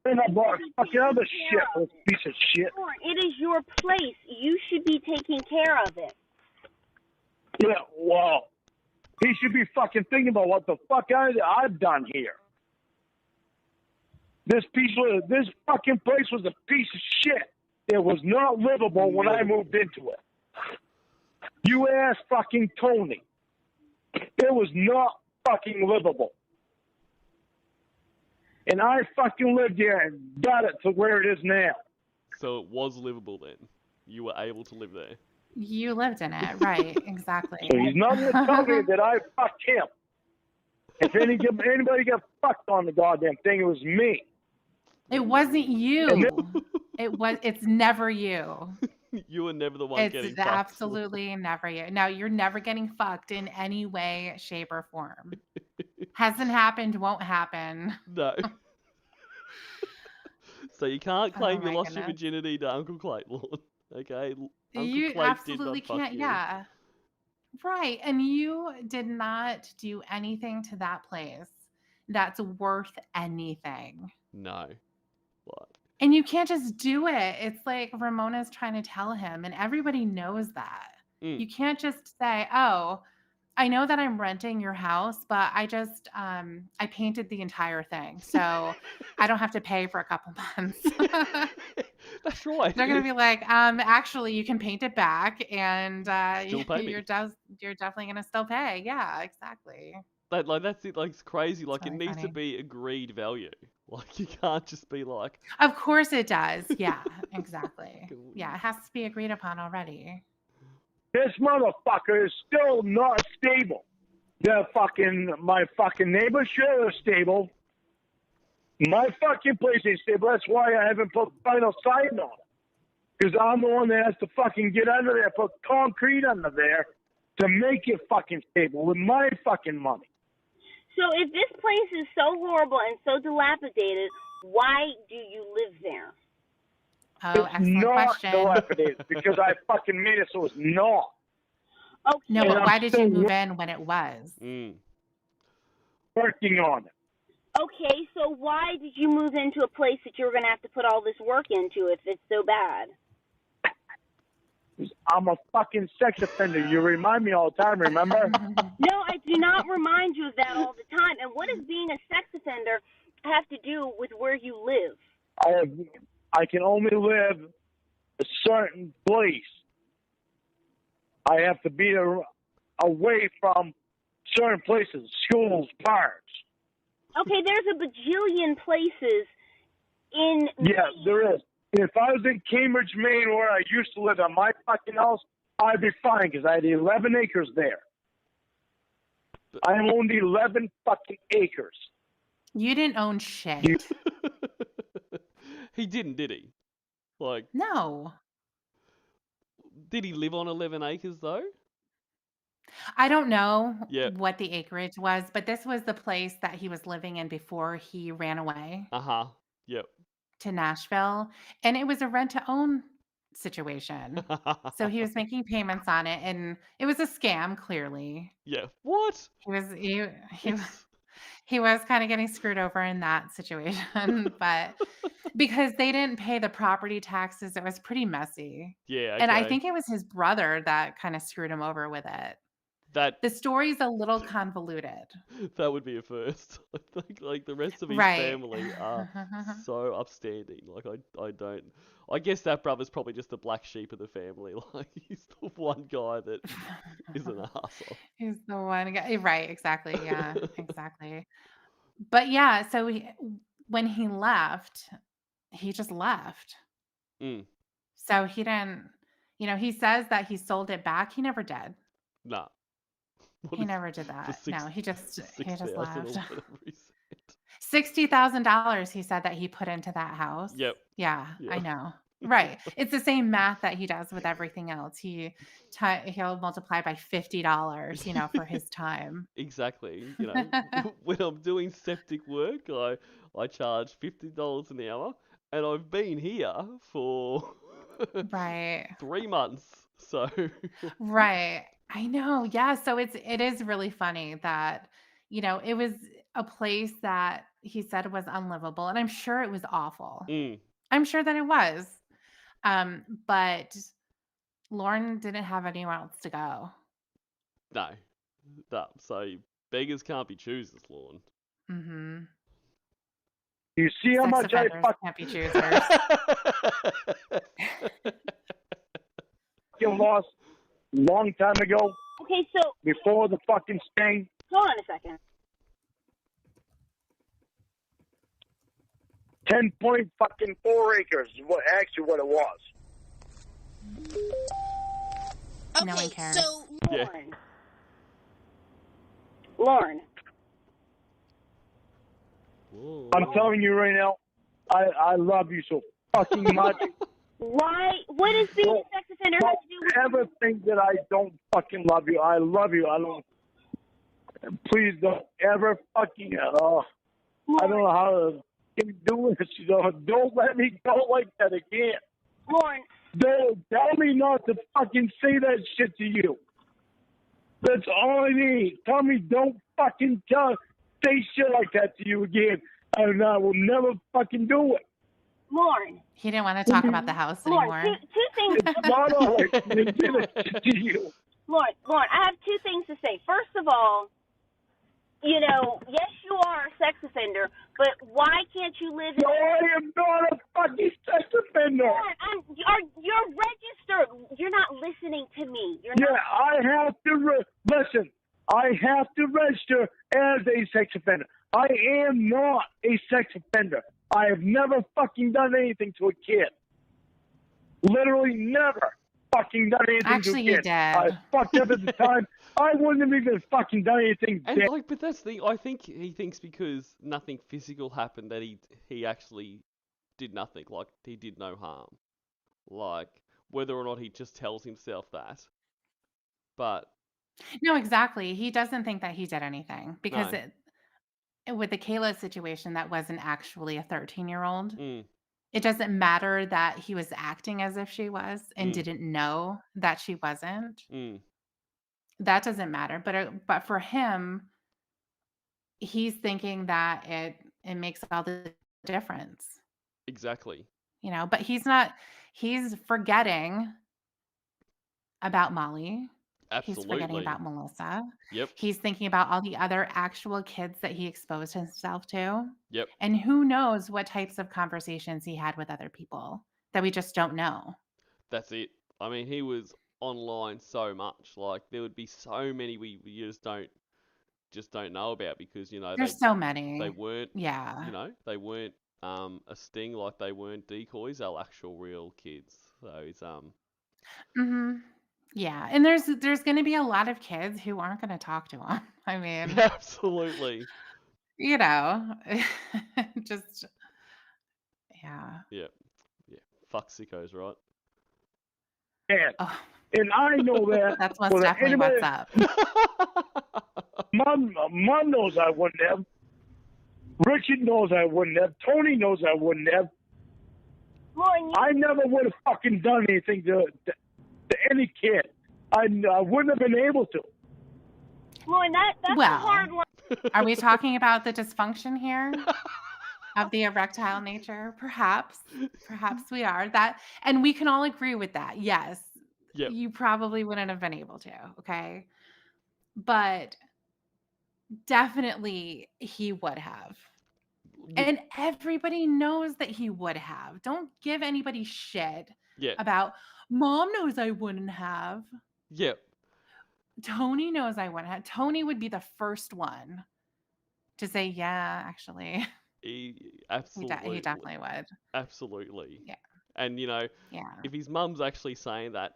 And I bought fucking other shit, this piece of shit. Lorne, it is your place. You should be taking care of it. Yeah, well, he should be fucking thinking about what the fuck I've done here. This fucking place was a piece of shit. It was not livable when I moved into it. You ask fucking Tony. It was not fucking livable. And I fucking lived here and got it to where it is now. So it was livable then. You were able to live there. You lived in it, right? Exactly. So he's not going to tell me that I fucked him. If anybody got fucked on the goddamn thing, it was me. It wasn't you. It's never you. You were never the one getting It's fucked. absolutely never you. No, you're never getting fucked in any way, shape, or form. Hasn't happened, won't happen. No. So you can't claim Oh you my lost your goodness. virginity to Uncle Clay, Lorne. Okay? Uncle You Clay absolutely did not can't. fuck you. Yeah. Right. And you did not do anything to that place that's worth anything. No. What? And you can't just do it. It's like Ramona's trying to tell him, and everybody knows that. Mm. You can't just say, oh, I know that I'm renting your house, but I just, I painted the entire thing. So I don't have to pay for a couple months. That's right. They're going to be like, actually, you can paint it back and Still pay me. you're definitely going to still pay. Yeah, exactly. That's it. Like, it's crazy. Like, really it needs to funny. be agreed value. Like, you can't just be like, Of course it does. Yeah, exactly. Yeah, it has to be agreed upon already. This motherfucker is still not stable. My fucking neighbor's trailer is stable. My fucking place ain't stable. That's why I haven't put vinyl siding on it. Because I'm the one that has to fucking get under there, put concrete under there to make it fucking stable with my fucking money. So if this place is so horrible and so dilapidated, why do you live there? Oh, It's excellent not question. dilapidated because I fucking made it so it's not. Okay. No, And but I'm why did you still move in when it was? Working on it. Okay, so why did you move into a place that you were going to have to put all this work into if it's so bad? I'm a fucking sex offender. You remind me all the time, remember? No, I do not remind you of that all the time. And what does being a sex offender have to do with where you live? I can only live a certain place. I have to be away from certain places, schools, parks. Okay, there's a bajillion places in Yeah, there is. If I was in Cambridge, Maine, where I used to live at my fucking house, I'd be fine because I had 11 acres there. I owned 11 fucking acres. You didn't own shit. He didn't, did he? Like, No. did he live on 11 acres though? I don't know Yep. what the acreage was, but this was the place that he was living in before he ran away Uh-huh. Yep. to Nashville. And it was a rent to own situation. So he was making payments on it, and it was a scam, clearly. Yeah. What? He was kind of getting screwed over in that situation, but because they didn't pay the property taxes, it was pretty messy. Yeah, And I okay. think it was his brother that kind of screwed him over with it. That The story's a little convoluted. that would be a first. I think like the rest of his Right. family are so upstanding. Like I don't. I guess that brother's probably just the black sheep of the family. Like he's the one guy that is an arsehole. He's the one guy. Right, exactly. Yeah, exactly. But yeah, so when he left, he just left. Mm. So he didn't, he says that he sold it back. He never did. Nah. What He is never did that. No, he just 6,000 or left. whatever he said. $60,000 he said that he put into that house. Yep. Yeah, Yeah. I know. Right. It's the same math that he does with everything else. He'll multiply by $50, for his time. Exactly. When I'm doing septic work, I charge $50 an hour, and I've been here for Right. 3 months. So Right. I know. Yeah. So it is really funny that, it was a place that he said was unlivable. And I'm sure it was awful. mm, I'm sure that it was. But Lorne didn't have anywhere else to go. no. So beggars can't be choosers, Lorne. Mm-hmm. You see how Sex much I offenders can't be choosers. fucking lost a long time ago Okay, so before the fucking stain? hold on a second. 10.4 acres is what it was. No one Okay, cares. so Yeah. Lorne. Whoa. I'm telling you right now, I love you so fucking much. Why? What does being a sex offender have to do with Don't ever think that I don't fucking love you. I love you. I don't. Please don't ever fucking. I don't know how to do this. Don't let me go like that again. Lorne? Don't tell me not to fucking say that shit to you. That's all I need. Tell me don't fucking say shit like that to you again, and I will never fucking do it. Lorne? He didn't want to talk about the house Lorne, anymore. two things. It's not all right to say that shit to you. Lorne, I have two things to say. First of all, yes, you are a sex offender, but why can't you live in... No, I am not a fucking sex offender. Lorne, you're registered. You're not listening to me. You're Yeah, not... I have to listen. I have to register as a sex offender. I am not a sex offender. I have never fucking done anything to a kid. Literally never fucking done anything Actually, to a you kid. did. I fucked up at the time. I wouldn't have even fucking done anything. And but that's the thing. I think he thinks because nothing physical happened that he actually did nothing. Like he did no harm. Like whether or not he just tells himself that. But No, exactly. He doesn't think that he did anything because No. with the Kayla situation, that wasn't actually a 13-year-old. mm, It doesn't matter that he was acting as if she was and Mm. didn't know that she wasn't. mm, That doesn't matter. But for him, he's thinking that it makes all the difference. exactly. But he's forgetting about Molly. He's forgetting Absolutely. about Melissa. Yep. He's thinking about all the other actual kids that he exposed himself to. Yep. And who knows what types of conversations he had with other people that we just don't know. That's it. I mean, he was online so much. Like there would be so many we just don't know about because There's so they many. weren't Yeah. they weren't a sting, like they weren't decoys. They were actual real kids. So it's Hmm. Yeah. And there's going to be a lot of kids who aren't going to talk to him. I mean, absolutely. you know, just, yeah. Yeah. Yeah. Fuck sickos, right? And, Oh, and I know that. that's most Well, definitely anybody, what's up. Mom knows I wouldn't have. Richard knows I wouldn't have. Tony knows I wouldn't have. Lorne, I never would have fucking done anything to any kid. I wouldn't have been able to. Lorne, that's Well, a hard line. Are we talking about the dysfunction here of the erectile nature? Perhaps we are that, and we can all agree with that. Yes, Yep. you probably wouldn't have been able to. Okay, but definitely he would have. And everybody knows that he would have. Don't give anybody shit Yeah. about mom knows I wouldn't have. Yep. Tony knows I wouldn't have. Tony would be the first one to say, yeah, actually. He He absolutely definitely would. absolutely. Yeah. And Yeah. if his mum's actually saying that,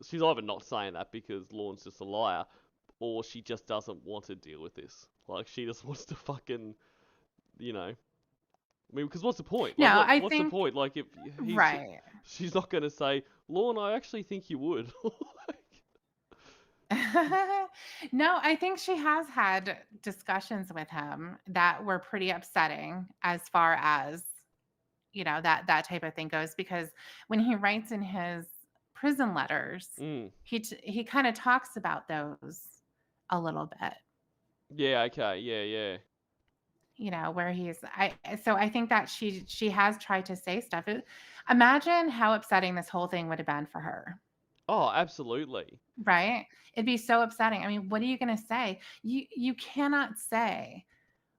she's either not saying that because Lorne's just a liar, or she just doesn't want to deal with this. Like she just wants to fucking, I mean, because what's the point? Like, No, I what's the think point? Like, if right. she's not gonna say, Lorne, I actually think you would. No, I think she has had discussions with him that were pretty upsetting as far as, that type of thing goes, because when he writes in his prison letters, Mm. he kind of talks about those a little bit. Yeah. Okay. Yeah. Yeah. Where so I think that she has tried to say stuff. Imagine how upsetting this whole thing would have been for her. Oh, absolutely. Right? It'd be so upsetting. I mean, what are you going to say? You cannot say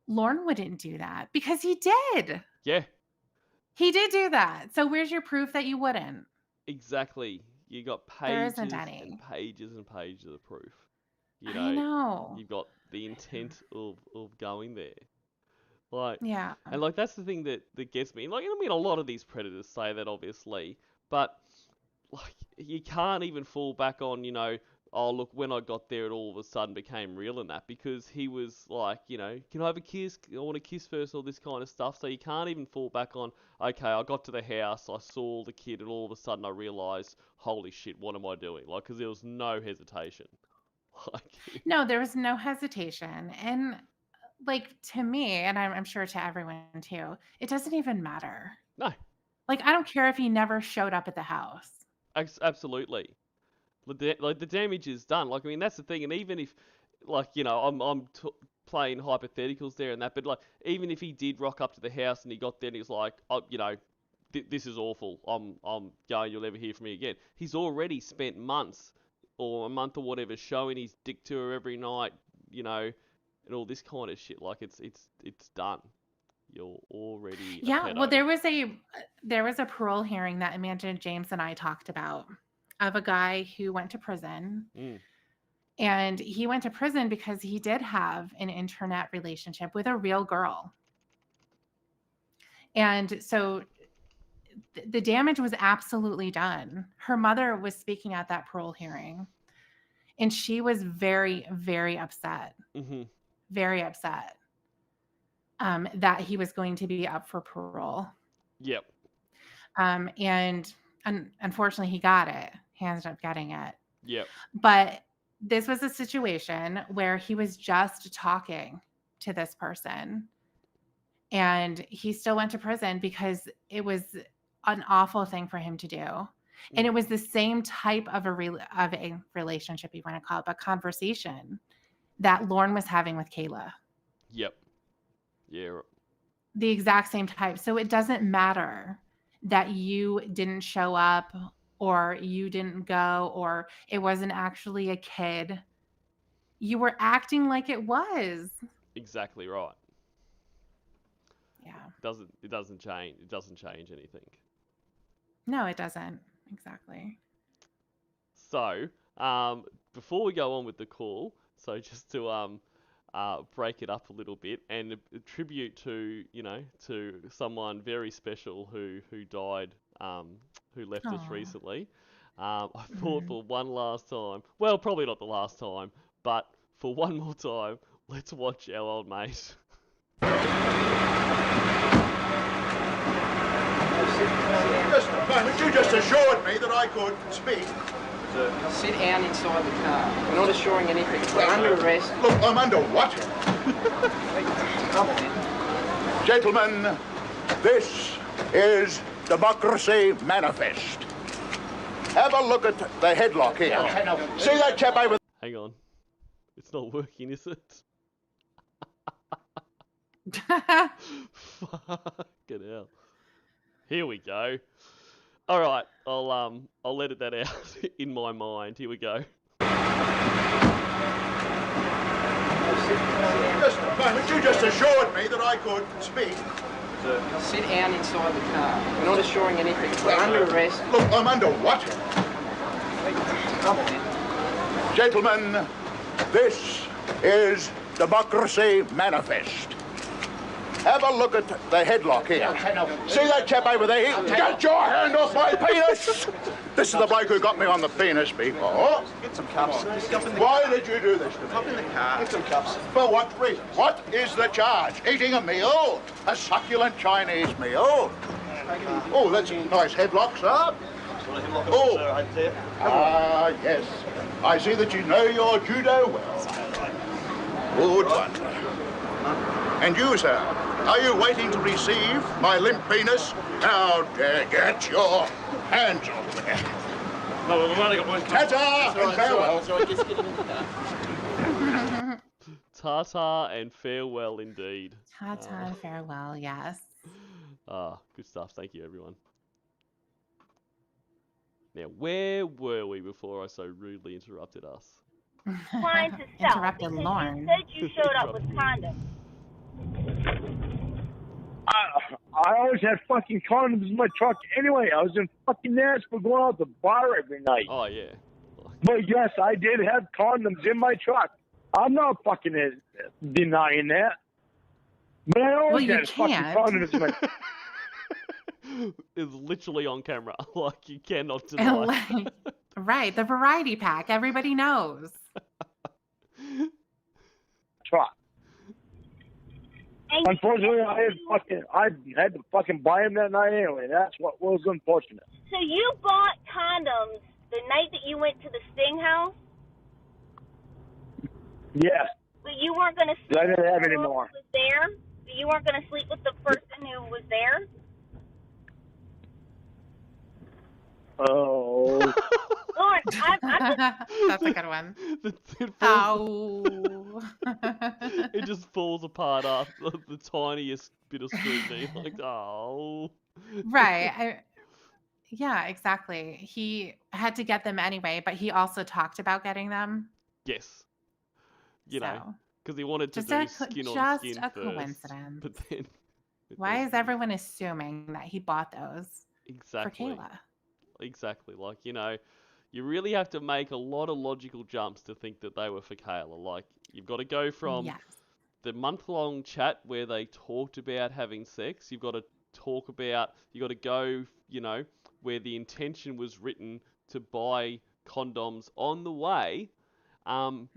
Lorne wouldn't do that because he did. Yeah. He did do that. So where's your proof that you wouldn't? Exactly. You got There pages isn't and any. pages and pages of proof. I know. You've got the intent of going there. Like, Yeah. and like that's the thing that gets me. Like, I mean, a lot of these predators say that obviously, but like you can't even fall back on, oh look, when I got there, it all of a sudden became real and that because he was like, can I have a kiss? I want a kiss first, all this kind of stuff. So you can't even fall back on, okay, I got to the house, I saw the kid, and all of a sudden I realized, holy shit, what am I doing? Like, because there was no hesitation. Like, No, there was no hesitation. And like to me, and I'm sure to everyone too, it doesn't even matter. no, Like, I don't care if he never showed up at the house. absolutely. Like the damage is done. Like I mean, that's the thing. And even if, like I'm playing hypotheticals there and that, but like even if he did rock up to the house and he got there and he was like, oh, this is awful. I'm going. You'll never hear from me again. He's already spent months or a month or whatever showing his dick to her every night. And all this kind of shit. Like it's done. You're already Yeah, a well, pedo. there was a parole hearing that Amanda James and I talked about of a guy who went to prison. Mm. And he went to prison because he did have an internet relationship with a real girl. And so the damage was absolutely done. Her mother was speaking at that parole hearing, and she was very, very upset. Mm-hmm. Very upset that he was going to be up for parole. Yep. And unfortunately, he got it. He ended up getting it. Yep. But this was a situation where he was just talking to this person, and he still went to prison because it was an awful thing for him to do. And it was the same type of a relationship, you want to call it, but conversation that Lorne was having with Kayla. Yep. Yeah. The exact same type. So it doesn't matter that you didn't show up or you didn't go, or it wasn't actually a kid. You were acting like it was. Exactly right. Yeah. It doesn't change. It doesn't change anything. No, it doesn't. Exactly. So, before we go on with the call, so just to break it up a little bit and a tribute to to someone very special who died, who left us Aw. recently. I thought Mhm. for one last time, well, probably not the last time, but for one more time, let's watch our old mate. Just a moment, you just assured me that I could speak. Sit down inside the car. We're not assuring anything. We're under arrest. Look, I'm under what? Come on. Gentlemen, this is Democracy Manifest. Have a look at the headlock here. See that chap over Hang on, it's not working, is it? Fucking hell. Here we go. All right, I'll edit that out in my mind. Here we go. Just a moment, you just assured me that I could speak. Sit down inside the car. We're not assuring anything. We're under arrest. Look, I'm under what? Come on. Gentlemen, this is Democracy Manifest. Have a look at the headlock here. See that chap over there? Get your hand off my penis! This is the bloke who got me on the penis before. Get some cups. Just jump in the Why did you do this to me? Hop in the car. Get some cups. For what reason? What is the charge? Eating a meal? A succulent Chinese meal? Oh, that's a nice headlock, sir. Oh, yes. I see that you know your judo well. Good one. And you, sir, are you waiting to receive my limp penis? How dare get your hands off me. No, we've only got one cup. Ta-ta and farewell. Just get in the car. Ta-ta and farewell indeed. Ta-ta and farewell, yes. Good stuff. Thank you, everyone. Now, where were we before I so rudely interrupted us? Trying to sell Interrupted because Lorne. you said you showed up with condoms. I always had fucking condoms in my truck anyway. I was in fucking Nashville going out to the bar every night. Oh, yeah. But yes, I did have condoms in my truck. I'm not fucking denying that. But I always you had fucking can't. condoms in my It's literally on camera. Like, you cannot deny. Right, the variety pack. Everybody knows. truck. And Unfortunately, I had to fucking buy them that night anyway. That's what was unfortunate. So you bought condoms the night that you went to the Sting house, Yes. but you weren't going to sleep I didn't have with any the girl more. who was there? You weren't going to sleep with the person who was there? Oh. Lorne, I'm just That's a good one. It Oh. just falls apart after the tiniest bit of scrutiny. Like, oh. Right. Yeah, exactly. He had to get them anyway, but he also talked about getting them. Yes. You know, So, because he wanted to just do a skin on just skin a first. coincidence. But then. Why is everyone assuming that he bought those Exactly. for Kayla? Exactly. Like, you know, you really have to make a lot of logical jumps to think that they were for Kayla. Like, you've got to go from Yes. the month-long chat where they talked about having sex. You've got to go, you know, where the intention was written to buy condoms on the way. Mhm.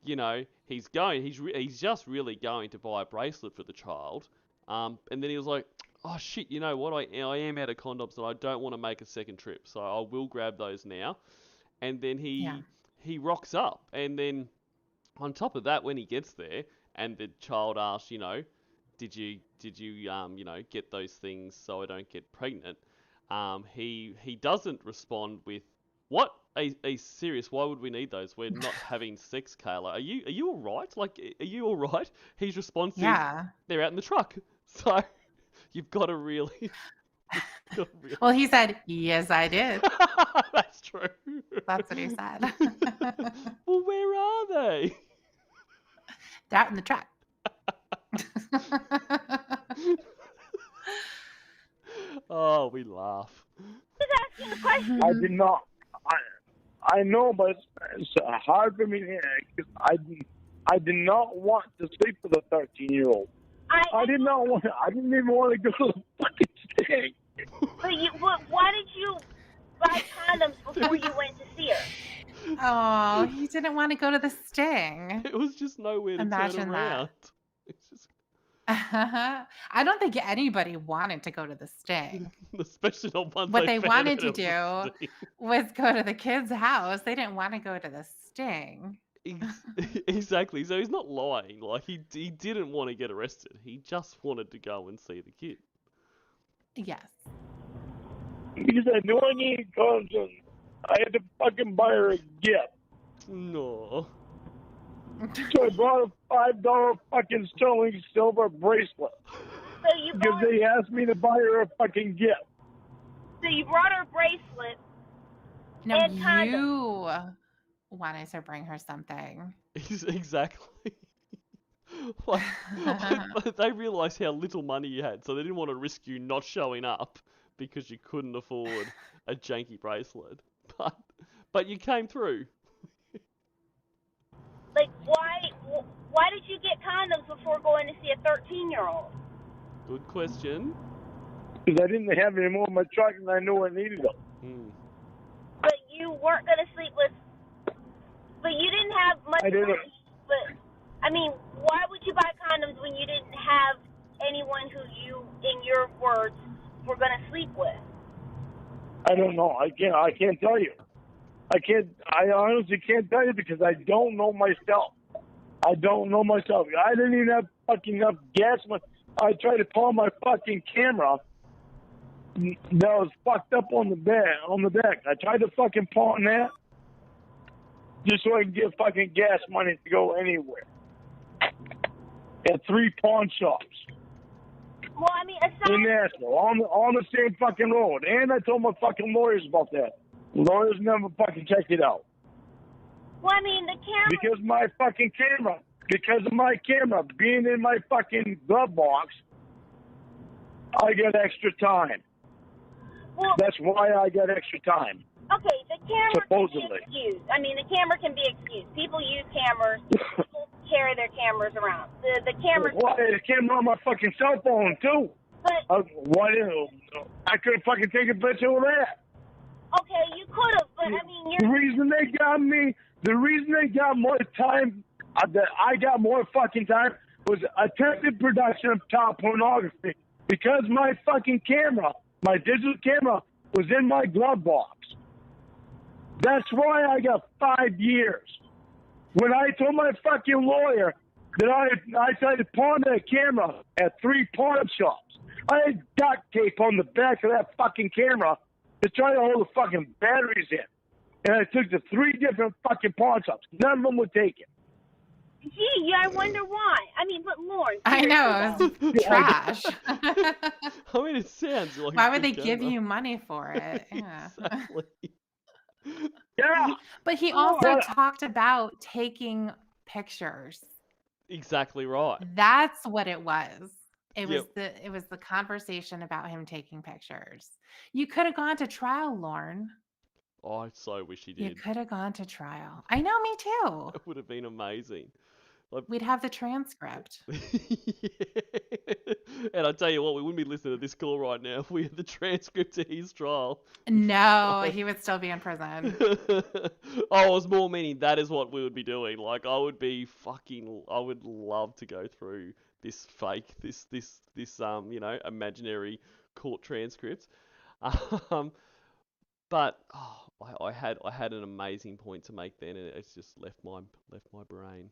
You know, he's just really going to buy a bracelet for the child. And then he was like, oh shit, you know what? I am out of condoms and I don't want to make a second trip, so I will grab those now. And then he rocks up, and then on top of that, when he gets there and the child asks, you know, did you you know, get those things so I don't get pregnant? He doesn't respond with, what? A serious? Why would we need those? We're not having sex, Kayla. Are you all right? Like, are you all right? His response is, Yeah. they're out in the truck. So you've got to really Got real- Well, he said, yes, I did. That's true. That's what he said. Well, where are they? They're out in the truck. Oh, we laugh. Just asking the question. I did not. I know, but it's hard for me to hear because I did not want to sleep with a 13-year-old. I did not want. I didn't even want to go to the fucking sting. But why did you buy condoms before you went to see her? Oh, he didn't want to go to the sting. It was just nowhere to Imagine turn that. around. It's just I don't think anybody wanted to go to the sting. especially not once What they they found wanted out to it was a do sting. was go to the kid's house. They didn't want to go to the sting. Exactly. So he's not lying. Like he didn't want to get arrested. He just wanted to go and see the kid. Yes. Because I knew I needed condoms, and I had to fucking buy her a gift. No. So I bought a $5 fucking sterling silver bracelet So you because bought, they asked me to buy her a fucking gift. so you brought her a bracelet. No, And condoms. you wanted to bring her something. Exactly. like, but they realised how little money you had, so they didn't want to risk you not showing up because you couldn't afford a janky bracelet. But you came through. Like, why did you get condoms before going to see a 13-year-old? Good question. Because I didn't have any more in my truck and I knew I needed them. Hmm. But you weren't going to sleep with... But you didn't have much I didn't. money. But, I mean, why would you buy condoms when you didn't have anyone who you, in your words, were going to sleep with? I don't know. I can't tell you. I honestly can't tell you because I don't know myself. I didn't even have fucking enough gas. I tried to pull my fucking camera that was fucked up on the deck. I tried to fucking pawn that just so I can get fucking gas money to go anywhere. At 3 pawn shops Well, I mean, in Nashville on the same fucking road. And I told my fucking lawyers about that. Lawyers never fucking checked it out. Well, I mean, the camera... Because of my camera being in my fucking glove box, I get extra time. Well, That's why I get extra time. okay, the camera Supposedly. can be excused. I mean, the camera can be excused. People use cameras. People carry their cameras around. The camera... Why? The camera on my fucking cell phone, too. But, Why didn't I couldn't fucking take a picture of that. okay, you could have, but, I mean, The reason they got more time, that I got more fucking time, was attempted production of child pornography. Because my fucking camera, my digital camera, was in my glove box. That's why I got 5 years. When I told my fucking lawyer that I tried to pawn that camera at 3 pawn shops, I had duct tape on the back of that fucking camera to try to hold the fucking batteries in. And I took to 3 different fucking pawn shops. None of them would take it. gee, I wonder why. I mean, but Lorne... I know, it was trash. I mean, it sounds like. Why a would they good give camera. you money for it? Yeah. Exactly. Yeah. But he also talked about taking pictures. Exactly right. That's what it was. It was Yep. it was the conversation about him taking pictures. You could have gone to trial, Lorne. Oh, I so wish he You did. could have gone to trial. I know, me too. It would have been amazing. We'd have the transcript. And I tell you what, we wouldn't be listening to this call right now if we had the transcript of his trial. No, he would still be in prison. Oh, I was more meaning that is what we would be doing. Like, I would love to go through this fake, this imaginary court transcript. But I had an amazing point to make then, and it's just left my brain.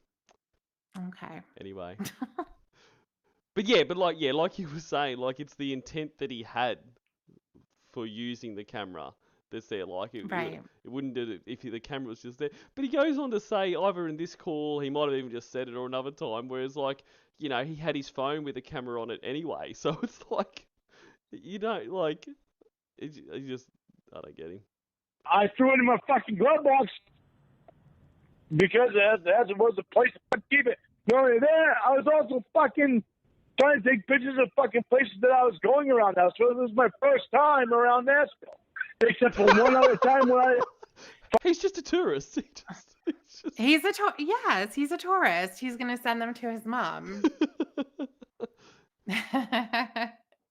Okay. Anyway. But like you were saying, like it's the intent that he had for using the camera that's there. Like Right. it wouldn't do it if the camera was just there. But he goes on to say either in this call, he might have even just said it, or another time, whereas like, he had his phone with a camera on it anyway. So it's like, like, He just, I don't get him. I threw it in my fucking glove box because that was the place to keep it. Not only that, I was also fucking trying to take pictures of fucking places that I was going around now. So this was my first time around Nashville. Except for one other time when I... He's just a tourist. He's a yes, he's a tourist. He's gonna send them to his mom.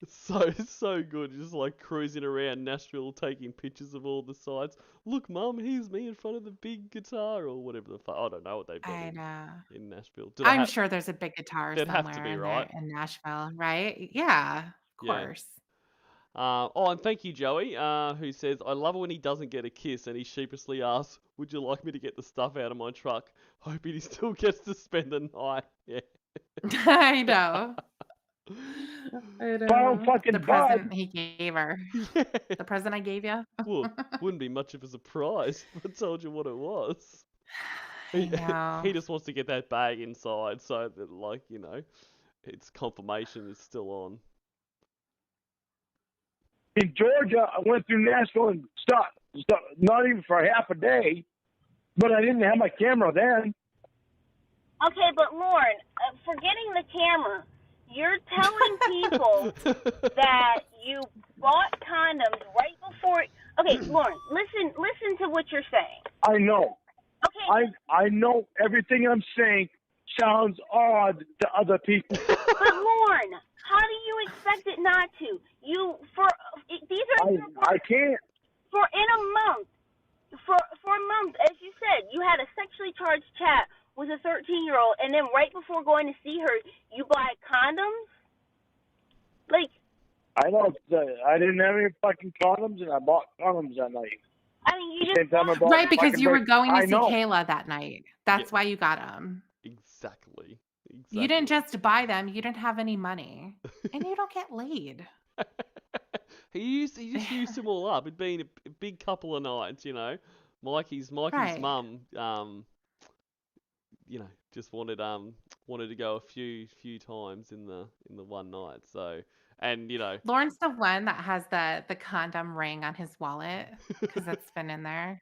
It's so good, just like cruising around Nashville, taking pictures of all the sites. Look, Mum, here's me in front of the big guitar or whatever the fuck. I don't know what they've got I know. in Nashville. Do they I'm sure there's a big guitar There'd have to somewhere be, in right? there in Nashville, right? Yeah, of Yeah. course. And thank you, Joey, who says, I love it when he doesn't get a kiss and he sheepishly asks, would you like me to get the stuff out of my truck? Hoping he still gets to spend the night. Yeah. I know. I know. fucking The present he gave her. Yeah. The present I gave you. Well, wouldn't be much of a surprise if I told you what it was. I know. He just wants to get that bag inside so that, like, you know, it's confirmation is still on. In Georgia, I went through Nashville and stopped, not even for half a day, but I didn't have my camera then. Okay, but Lorne, forgetting the camera, you're telling people that you bought condoms right before. Okay, Lorne, listen to what you're saying. I know. Okay. I know everything I'm saying sounds odd to other people. But Lorne, how do you expect it not to? These are I can't. for in a month. For a month, as you said, you had a sexually charged chat with a 13-year-old, and then right before going to see her, you buy condoms? Like, I know. I didn't have any fucking condoms, and I bought condoms that night. I mean, you Same just time I bought Right, because fucking you were break. going I to see know. Kayla that night. That's Yeah. why you got them. Exactly. You didn't just buy them. You didn't have any money. And you don't get laid. He just used them all up. It'd been a big couple of nights, you know. Mikey's Right. mum, you know, just wanted to go a few times in the one night. So, and you know, Lauren's the one that has the condom ring on his wallet because it's been in there.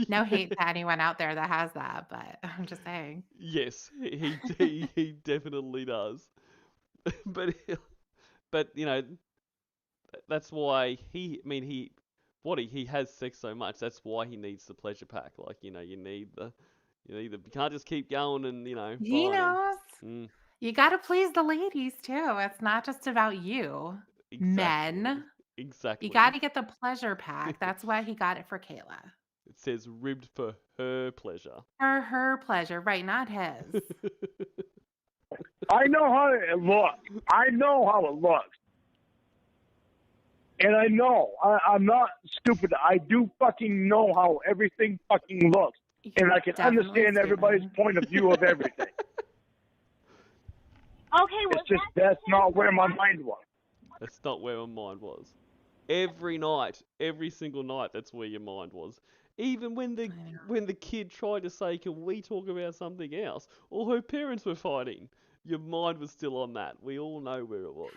No hate to anyone out there that has that, but I'm just saying. Yes, he definitely does. But you know, that's why he has sex so much. That's why he needs the pleasure pack. Like, you know, you can't just keep going and, you know, He buying 'em. knows. You got to please the ladies too. It's not just about you, men. Exactly. You got to get the pleasure pack. That's why he got it for Kayla. It says ribbed for her pleasure. For her pleasure, right? Not his. I know how it looks. I know how it looks. And I know. I'm not stupid. I do fucking know how everything fucking looks. And I can Definitely understand everybody's stupid. point of view of everything. okay, well, It's just that's not where my mind was. That's not where my mind was. Every night, every single night, that's where your mind was. Even when the kid tried to say, "Can we talk about something else?" or her parents were fighting, your mind was still on that. We all know where it was.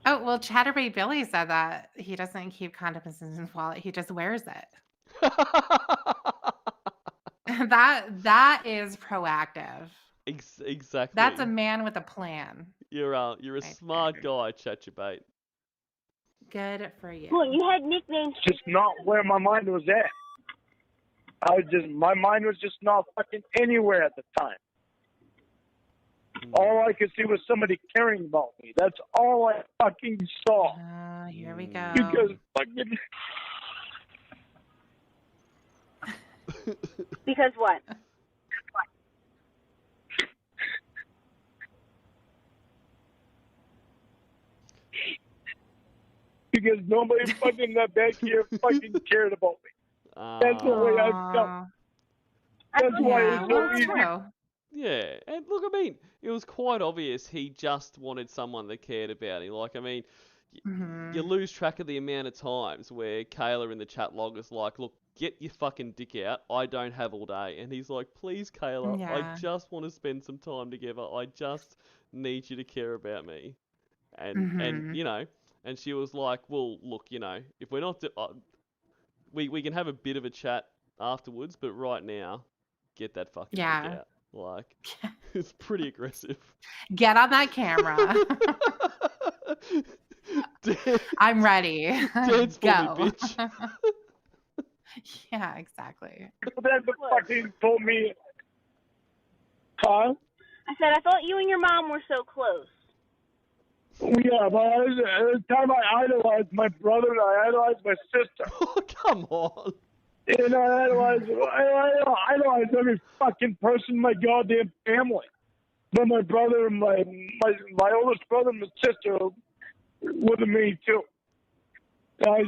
Oh, well, Chatterbait Billy said that he doesn't keep condoms in his wallet. He just wears it. That is proactive. Exactly. That's a man with a plan. You're a Right smart there. guy, Chatterbait. Good for you. Well, you had nicknames. Just not where my mind was at. My mind was just not fucking anywhere at the time. All I could see was somebody caring about me. That's all I fucking saw. Here we go. Because fucking... Because what? Because nobody fucking that back here fucking cared about me. That's the way I felt. That's why Yeah, it's well, so it's easy. true. Yeah, and look, I mean, it was quite obvious he just wanted someone that cared about him. Like, I mean, you lose track of the amount of times where Kayla in the chat log is like, look, get your fucking dick out. I don't have all day. And he's like, please, Kayla, I Yeah. just want to spend some time together. I just need you to care about me. And and she was like, well, look, if we're not, we can have a bit of a chat afterwards, but right now, get that fucking dick Yeah. out. Like, it's pretty aggressive. Get on that camera. I'm ready. Dance for Go. me, bitch. Yeah, exactly. Then the fucking told me, huh? I said, I thought you and your mom were so close. Yeah, but at the time I idolized my brother and I idolized my sister. Oh, come on. And I idolized every fucking person in my goddamn family. But my brother and my oldest brother and my sister were the main two. I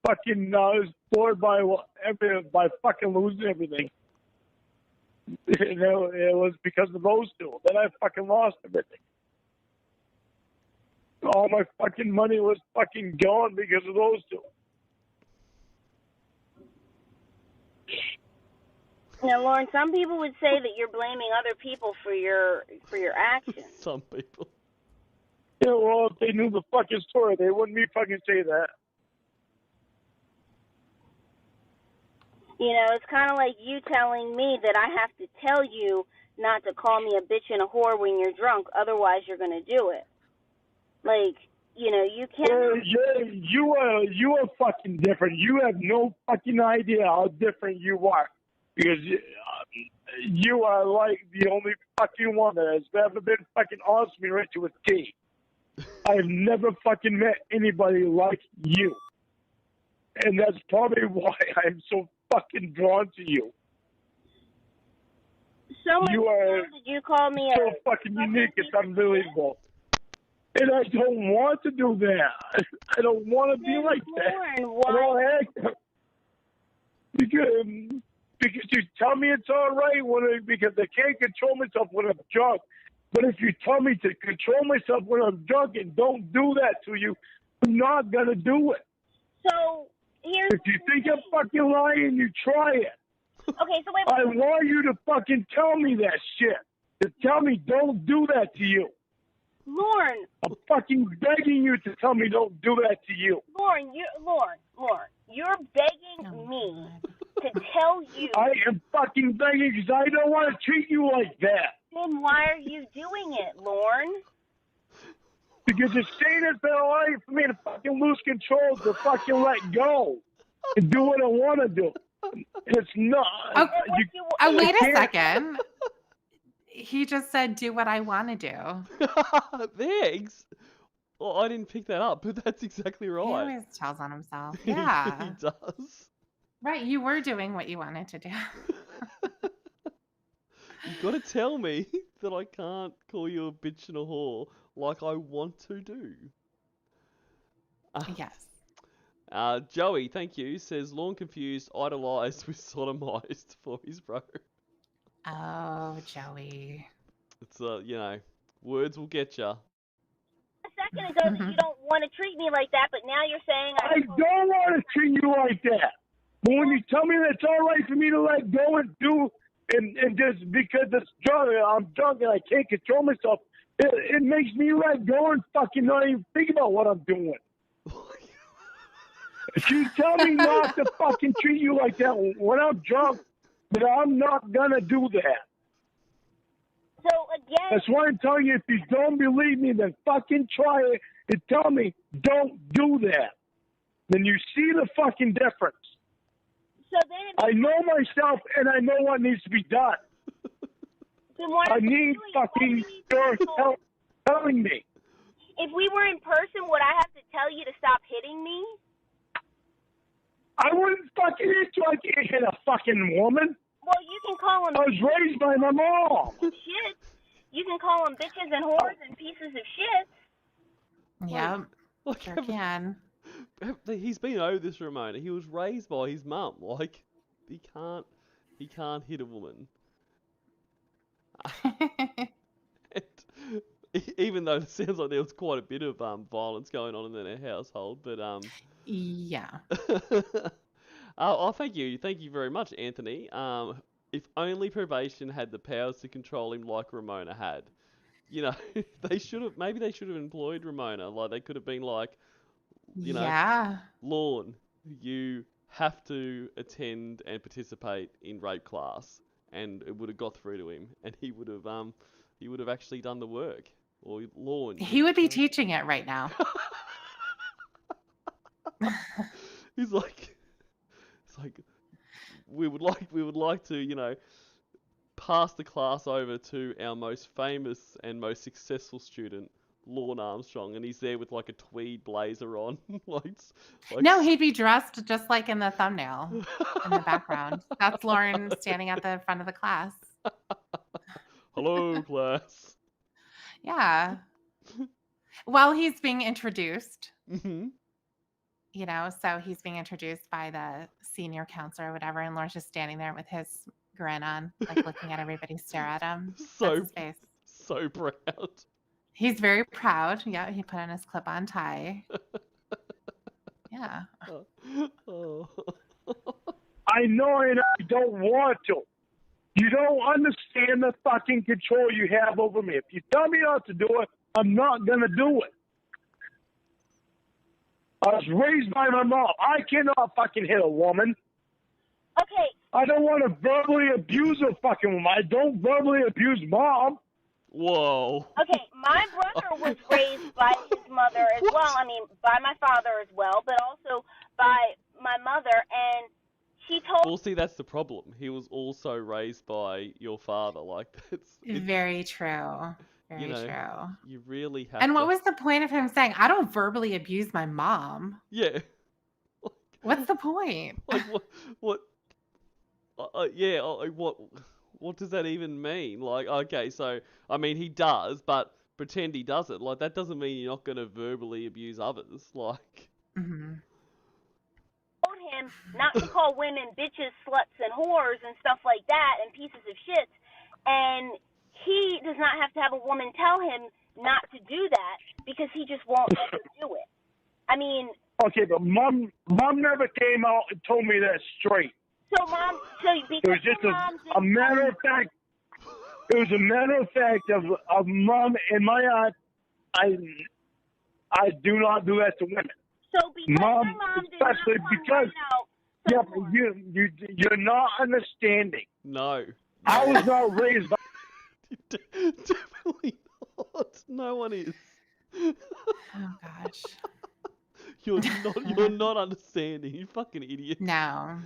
fucking was bored by fucking losing everything. It was because of those two. Then I fucking lost everything. All my fucking money was fucking gone because of those two. Now, Lorne, some people would say that you're blaming other people for your actions. Some people. Yeah, well, if they knew the fucking story, they wouldn't be fucking say that. It's kind of like you telling me that I have to tell you not to call me a bitch and a whore when you're drunk, otherwise you're going to do it. Like, you can't... You are fucking different. You have no fucking idea how different you are. Because you are like the only fucking one that has ever been fucking honest with me right to a T. I've never fucking met anybody like you. And that's probably why I'm so fucking drawn to you. So much you are did you call me so fucking unique, it's unbelievable. And I don't want to do that. I don't want to be like that. Why? I don't act because you tell me it's all right because I can't control myself when I'm drunk. But if you tell me to control myself when I'm drunk and don't do that to you, I'm not gonna do it. So here's if you think I'm fucking lying, you try it. Okay, so wait. I want you to fucking tell me that shit. To tell me don't do that to you. Lorne. I'm fucking begging you to tell me don't do that to you. Lorne, you're begging me to tell you. I am fucking begging because I don't want to treat you like that. Then why are you doing it, Lorne? Because it's saying it's been all right for me to fucking lose control, to fucking let go and do what I want to do. It's not. Wait a second. He just said, do what I want to do. Thanks. Well, I didn't pick that up, but that's exactly right. He always tells on himself. Yeah. He does. Right, you were doing what you wanted to do. You've got to tell me that I can't call you a bitch and a whore like I want to do. Yes. Joey, thank you, says Lorne confused idolized with sodomized for his bro. Oh, Joey. It's words will get ya. A second ago that you don't want to treat me like that, but now you're saying I don't want to treat you like that. But when you tell me that it's all right for me to let go and do, and just because I'm drunk and I can't control myself, it makes me let go and fucking not even think about what I'm doing. If you tell me not to fucking treat you like that when I'm drunk, then I'm not gonna do that. So again, that's why I'm telling you, if you don't believe me, then fucking try it and tell me don't do that. Then you see the fucking difference. So then I know myself and I know what needs to be done. Then why I need fucking your help telling me. If we were in person, would I have to tell you to stop hitting me? I wouldn't fucking hit you. I can't hit a fucking woman. Well, you can call them. I was raised by my mom. Shit. You can call them bitches and whores and pieces of shit. Yeah, sure can. He's been over this, Ramona. He was raised by his mum. Like, he can't hit a woman. Even though it sounds like there was quite a bit of violence going on in their household, but yeah. Oh, thank you very much, Anthony. If only probation had the powers to control him like Ramona had. you know, maybe they should have employed Ramona. Like, they could have been like, you know, Yeah. Lorne, you have to attend and participate in rape class, and it would have got through to him, and he would have actually done the work. Or Lorne, He would be teaching it right now. he's like, it's like, we would like to, you know, pass the class over to our most famous and most successful student, Lorne Armstrong, and he's there with like a tweed blazer on, No, he'd be dressed just like in the thumbnail in the background. That's Lauren standing at the front of the class. Hello, class. Yeah. While he's being introduced, Mm-hmm. you know, so he's being introduced by the senior counselor or whatever, and Lauren's just standing there with his grin on, like looking at everybody stare at him. That's his face. So proud. He's very proud. Yeah, he put on his clip-on tie. Yeah. Oh. I know and I don't want to. You don't understand the fucking control you have over me. If you tell me not to do it, I'm not going to do it. I was raised by my mom. I cannot fucking hit a woman. Okay. I don't want to verbally abuse a fucking woman. I don't verbally abuse mom. Whoa. Okay, my brother was raised by his mother as well. I mean, by my father as well, but also by my mother, and she told. Well, see, that's the problem. He was also raised by your father. Like, it's Very true. Very you know, true. You really have. And what was the point of him saying, I don't verbally abuse my mom? Yeah. What's the point? Like what? Yeah. What does that even mean? Like, okay, so I mean, he does, but pretend he doesn't. Like, that doesn't mean you're not going to verbally abuse others. Like. Mm-hmm. Told him not to call women bitches, sluts, and whores and stuff like that, and pieces of shit, and he does not have to have a woman tell him not to do that because he just won't ever do it. I mean. Okay, but mom never came out and told me that straight. So because it was just a matter of fact. It was a matter of fact of mom in my eyes. I do not do that to women. So because mom, my mom did especially not because right yeah, you're not understanding. No. I was not raised by. Definitely not. No one is. Oh gosh. You're not understanding. You fucking idiot. No.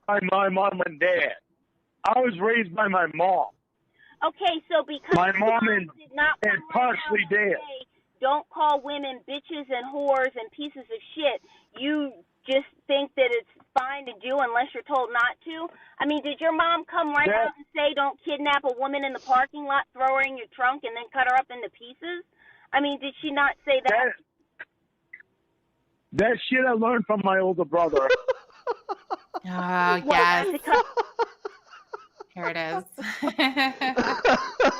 By my mom and dad. I was raised by my mom. Okay, so because my mom and partially dad. Don't call women bitches and whores and pieces of shit. You just think that it's fine to do unless you're told not to? I mean, did your mom come out and say don't kidnap a woman in the parking lot, throw her in your trunk, and then cut her up into pieces? I mean, did she not say that? That shit I learned from my older brother. Oh, yes. Here it is.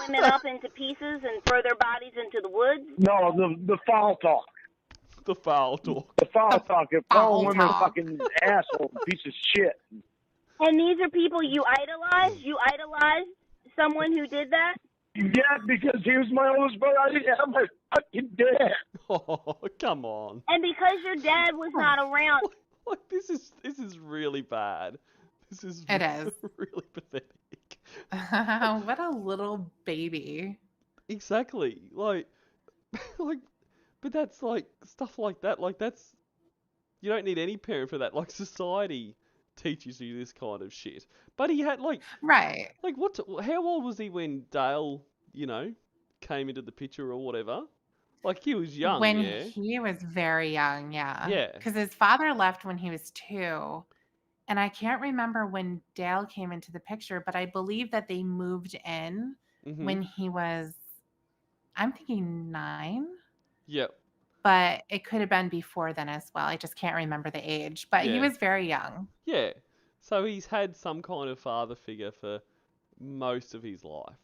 Women up into pieces and throw their bodies into the woods? No, the foul talk. The foul talk. The foul talk. If calling women fucking asshole, piece of shit. And these are people you idolize? You idolize someone who did that? Yeah, because he was my oldest brother. I didn't have my fucking dad. Oh, come on. And because your dad was not around. Like, this is really bad. This is really pathetic. What a little baby. Exactly. Like, but that's like stuff like that. Like, that's, you don't need any parent for that. Like, society teaches you this kind of shit. But he had right. Like, how old was he when Dale, you know, came into the picture or whatever? Like, he was young. When he was very young, yeah. Yeah. Because his father left when he was 2. And I can't remember when Dale came into the picture, but I believe that they moved in when he was, I'm thinking 9. Yep. But it could have been before then as well. I just can't remember the age. But he was very young. Yeah. So he's had some kind of father figure for most of his life.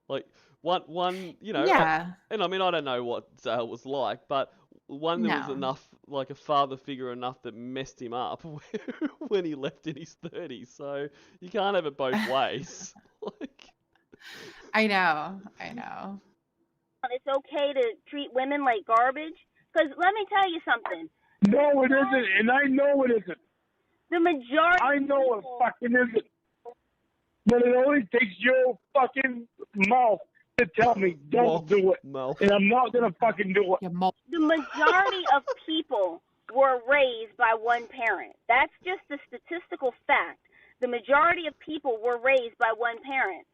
Like, one, you know. Yeah. And I mean, I don't know what Dale was like, but one that was enough, like a father figure enough that messed him up when he left in his 30s. So you can't have it both ways. Like. I know. I know. It's okay to treat women like garbage? Because let me tell you something. No, it isn't, and I know it isn't. The majority I know it fucking isn't. But it only takes your fucking mouth to tell me don't do it. Mouth. And I'm not going to fucking do it. The majority of people were raised by one parent. That's just a statistical fact. The majority of people were raised by one parent.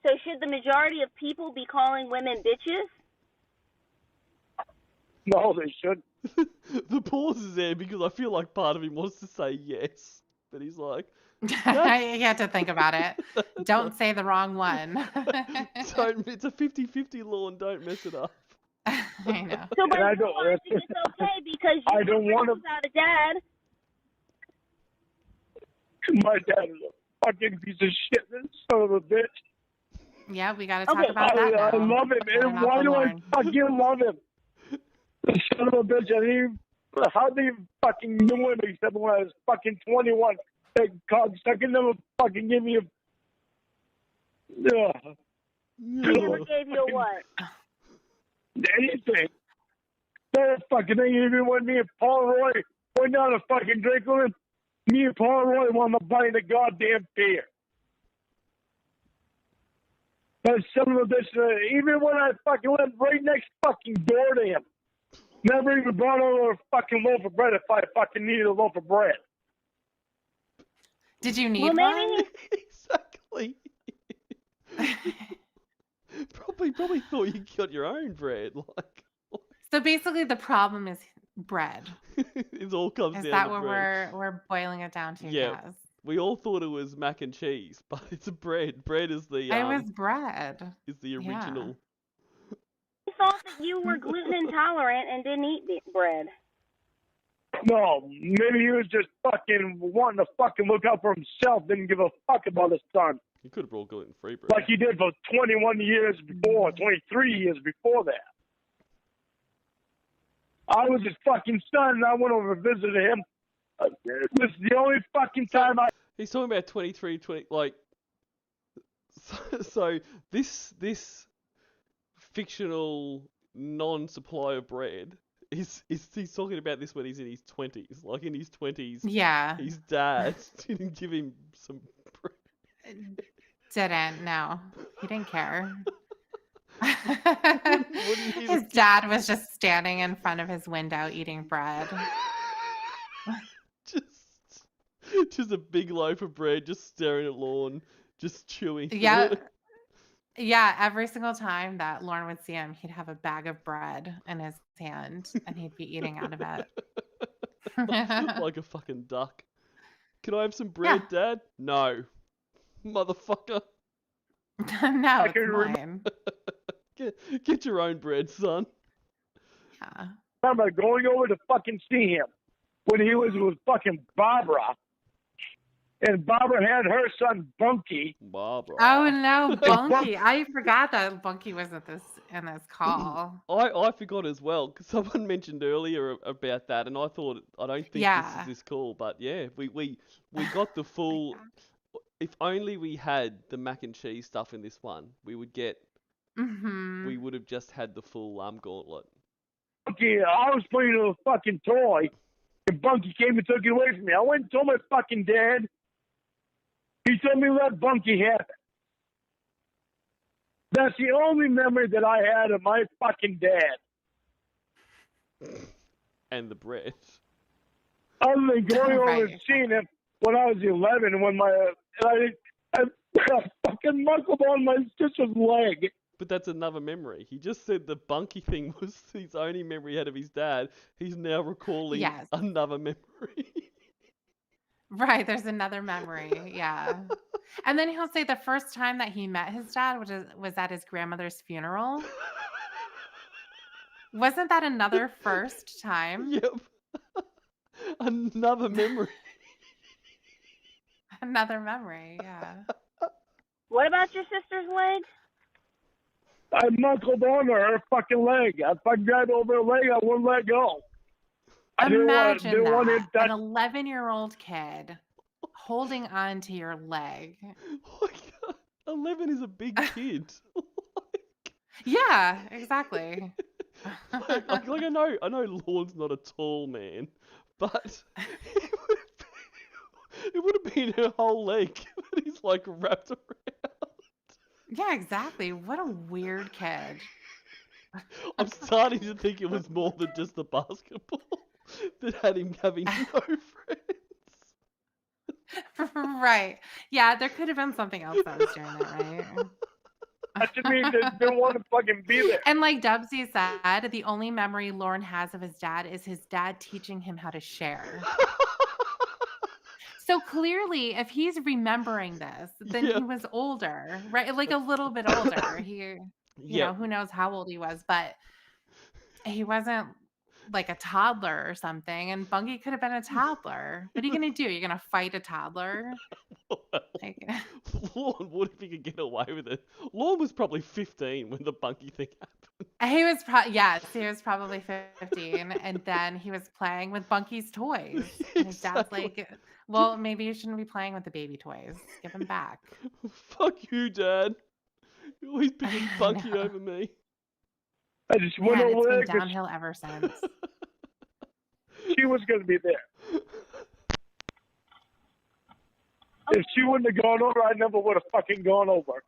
So should the majority of people be calling women bitches? No, they should. The pause is there because I feel like part of him wants to say yes, but he's like, You had to think about it. Don't say the wrong one. it's a 50-50 law and don't mess it up. I know. So but I you don't- think it's okay because you I don't were wanna- raised without a dad? My dad is a fucking piece of shit, that son of a bitch. Yeah, we got to talk Okay. about that now. I love him, Talking and about why the do I Lorne. fucking love him? The son of a bitch, how do you fucking knew him except when I was fucking 21? That cocksucker never fucking give me a... Ugh. Never gave you a what? Anything. That fucking thing, even when me and Paul Roy went down to fucking drink with him, me and Paul Roy wanted to buy the goddamn beer. That son of a bitch, even when I fucking went right next fucking door to him, never even brought over a fucking loaf of bread if I fucking needed a loaf of bread. Did you need Well, maybe one? Exactly. Probably thought you got your own bread. Like, So basically, the problem is bread. it all comes Is down that to what bread. we're boiling it down to? Yeah. Yes. We all thought it was mac and cheese, but it's a bread. Bread is the It was bread. yeah. original. I thought that you were gluten intolerant and didn't eat bread. No, maybe he was just fucking wanting to fucking look out for himself, didn't give a fuck about his son. You could have brought gluten-free bread. Like he did for 21 years before, 23 years before that. I was his fucking son, and I went over and visited him. This is the only fucking time I... He's talking about 23, 20, like... So this fictional non-supply of bread he's talking about this when he's in his 20s. Like in his 20s, Yeah. his dad didn't give him some bread. Didn't. No. He didn't care. Wouldn't he His have- dad was just standing in front of his window eating bread. just a big loaf of bread, just staring at Lorne, just chewing. Yeah. Yeah, every single time that Lorne would see him, he'd have a bag of bread in his hand and he'd be eating out of it. Like a fucking duck. Can I have some bread, Dad? No. Motherfucker. No, it's can mine. Get your own bread, son. Yeah. remember going over to fucking see him when he was with fucking Barbara. And Barbara had her son Bunky. Barbara. Oh no, Bunky! I forgot that Bunky was in this call. I forgot as well because someone mentioned earlier about that, and I thought I don't think this is this cool, but yeah, we got the full. If only we had the mac and cheese stuff in this one, we would get. Mm-hmm. We would have just had the full gauntlet. Bunky, I was playing with a fucking toy, and Bunky came and took it away from me. I went and told my fucking dad. He told me let Bunky have it. That's the only memory that I had of my fucking dad. And the bread. Other than going over Right. and seeing him when I was 11, when I fucking knuckled on my sister's leg. But that's another memory. He just said the Bunky thing was his only memory he had of his dad. He's now recalling Yes. another memory. Right, there's another memory. Yeah. And then he'll say the first time that he met his dad was at his grandmother's funeral. Wasn't that another first time? Yep. Another memory. Another memory, yeah. What about your sister's leg? I knuckled on her fucking leg. I fucking grabbed over her leg. I wouldn't let go. I Imagine didn't want it that. that. An 11-year-old kid holding on to your leg. Oh my God. 11 is a big kid. Yeah, exactly. I know Lorne's not a tall man, but it would have been her whole leg that he's like wrapped around. Yeah, exactly. What a weird kid. I'm starting to think it was more than just the basketball that had him having no friends. Right. Yeah, there could have been something else that was doing that, right? That to me, they don't want to fucking be there. And like Dubsy said, the only memory Lorne has of his dad is his dad teaching him how to share. So clearly, if he's remembering this, then Yeah. he was older, right? Like a little bit older. You Yeah. know, who knows how old he was, but he wasn't like a toddler or something. And Bungie could have been a toddler. What are you gonna do? You're gonna fight a toddler? Like, Lorne would if he could get away with it. Lorne was probably 15 when the Bunky thing happened. he was he was probably 15, and then he was playing with Bunky's toys. And his dad's like, well, maybe you shouldn't be playing with the baby toys. Give them back. Fuck you, Dad. You're always picking I Bunky know. over me. I just Yeah, went and it's over been there because downhill ever since. she was going to be there. If she wouldn't have gone over, I never would have fucking gone over.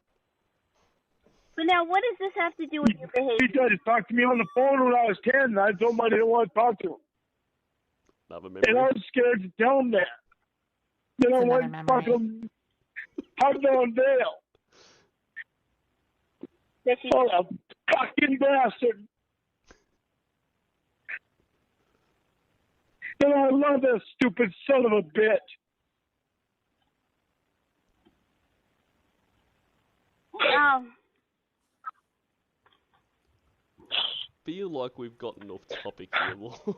But now, what does this have to do with your She behavior? tried to talk to me on the phone when I was 10, and I told him I didn't want to talk to him. Another And I memory. was scared to tell him that. Then I It's went another and memory. fucking hugged on Dale. That she, Oh, a fucking bastard. And I love that stupid son of a bitch. um, Feel like we've gotten off topic here, Lorne.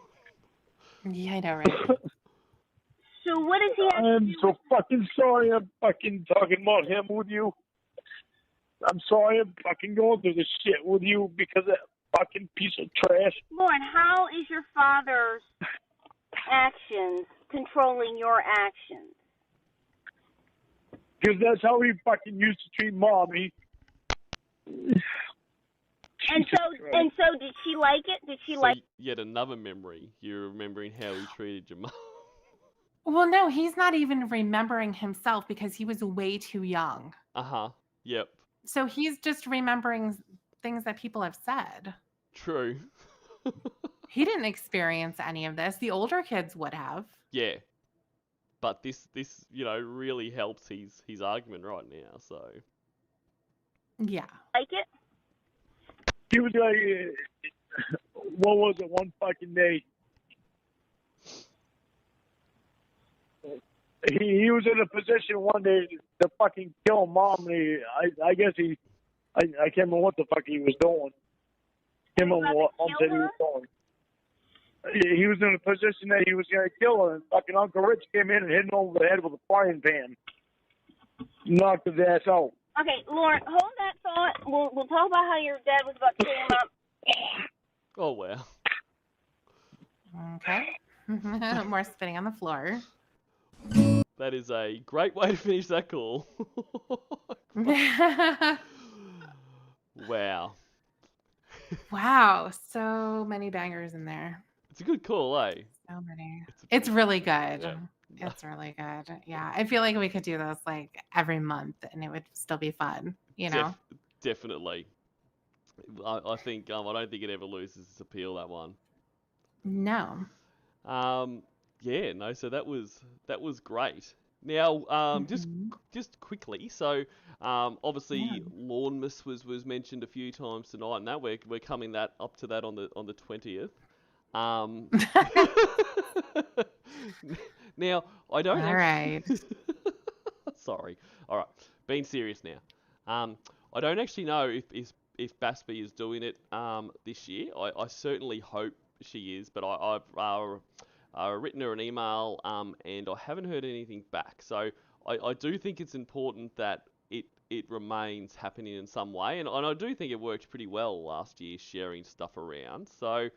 Yeah, I know, right? so what does he have to I'm do so fucking sorry I'm fucking talking about him with you. I'm sorry I'm fucking going through this shit with you because of that fucking piece of trash. Lorne, how is your father's actions controlling your actions? Because that's how he fucking used to treat mommy. And so did she like it? Did she So like yet another memory. You're remembering how he treated your mum. Well, no, he's not even remembering himself because he was way too young. Uh-huh. Yep. So he's just remembering things that people have said. True. He didn't experience any of this. The older kids would have. Yeah. But this really helps his argument right now, so Yeah. like it? He was like, what was it, one fucking day? He was in a position one day to fucking kill mom. And I guess I can't remember what the fuck he was doing. Him and what mom said he was doing. He was in a position that he was going to kill her, and fucking Uncle Rich came in and hit him over the head with a frying pan. Knocked his ass out. Okay, Lorne, hold that thought. We'll talk about how your dad was about to kill him up. oh wow. Okay. More spitting on the floor. That is a great way to finish that call. Wow. Wow. So many bangers in there. It's a good call, eh? So many. It's a It's pretty- really good. Yeah. It's really good. Yeah. I feel like we could do this like every month and it would still be fun, you know? Definitely. I think I don't think it ever loses its appeal, that one. No. Yeah, no, so that was great. Now, Mhm. just quickly, so obviously Yeah. Lorne was mentioned a few times tonight, and that we're coming up to that on the 20th. Now I don't. All right. Sorry. All right. Being serious now. I don't actually know if Baspy is doing it this year. I certainly hope she is, but I've written her an email and I haven't heard anything back. So I do think it's important that it remains happening in some way, and I do think it worked pretty well last year, sharing stuff around. So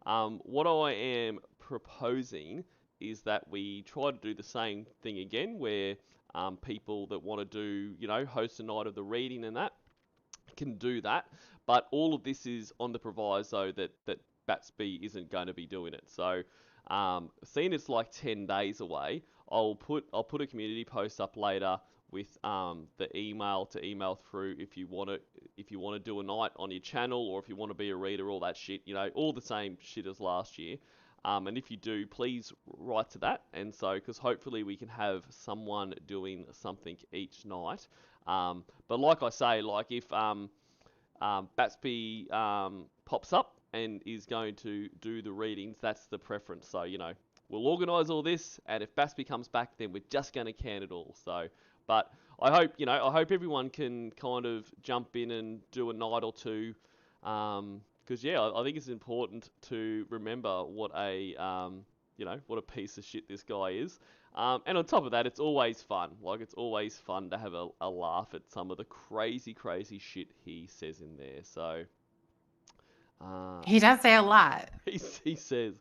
what I am proposing is that we try to do the same thing again, where people that want to do, host a night of the reading and that can do that. But all of this is on the proviso that Batsby isn't going to be doing it. So, seeing it's like 10 days away, I'll put a community post up later with the email to email through if you want to do a night on your channel, or if you want to be a reader, all that shit, all the same shit as last year. And if you do, please write to that. And so, because hopefully we can have someone doing something each night. But like I say, like if Batsby pops up and is going to do the readings, that's the preference. So, we'll organise all this, and if Batsby comes back, then we're just going to can it all. So, but I hope everyone can kind of jump in and do a night or two, because I think it's important to remember what a piece of shit this guy is. And on top of that, it's always fun. Like, it's always fun to have a laugh at some of the crazy, crazy shit he says in there. So, He does say a lot. he says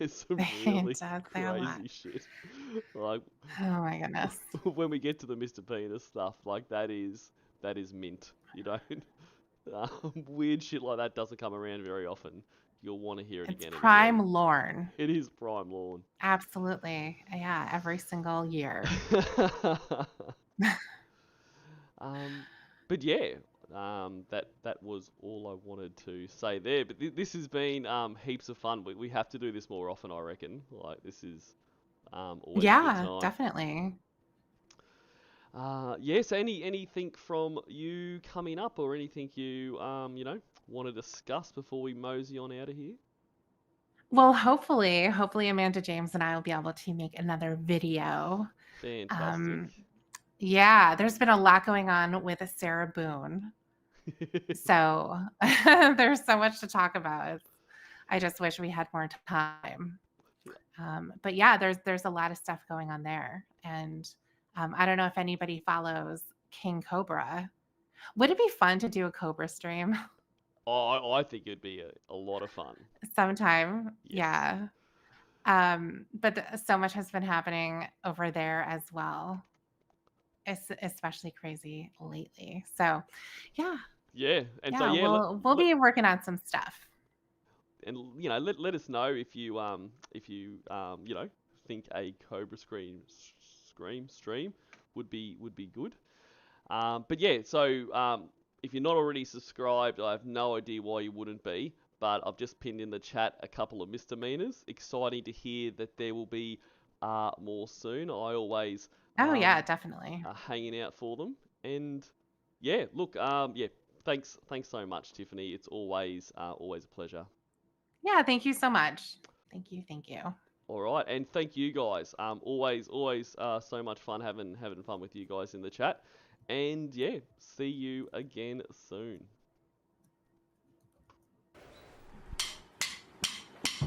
some He really does say a lot. crazy shit. Like, Oh my goodness. when we get to the Mr. Penis stuff, like that is mint. Weird shit like that doesn't come around very often. You'll want to hear it It's again and prime again. Lorne. It is prime Lorne. Absolutely. Yeah, every single year. But yeah, that was all I wanted to say there. But this has been heaps of fun. We have to do this more often, I reckon. Like, this is always a good Yeah, time. definitely. Yes, anything from you coming up, or anything you want to discuss before we mosey on out of here? Well, hopefully Amanda James and I will be able to make another video. Fantastic. Yeah, there's been a lot going on with Sarah Boone. So there's so much to talk about. I just wish we had more time. But yeah, there's a lot of stuff going on there. And I don't know if anybody follows King Cobra. Would it be fun to do a Cobra stream Oh, I think it'd be a lot of fun. sometime? Yes. Yeah. But so much has been happening over there as well. It's especially crazy lately. So, yeah. Yeah, and Yeah, so yeah, we'll be working on some stuff. and let us know if you think a Cobra stream would be good. But yeah, so if you're not already subscribed, I have no idea why you wouldn't be. But I've just pinned in the chat a couple of misdemeanors. Exciting to hear that there will be more soon. I always Oh yeah, definitely. hanging out for them. And yeah, look, thanks so much, Tiffany. It's always a pleasure. Yeah, thank you so much. Thank you. All right, and thank you guys. Always so much fun having fun with you guys in the chat. And yeah, see you again soon.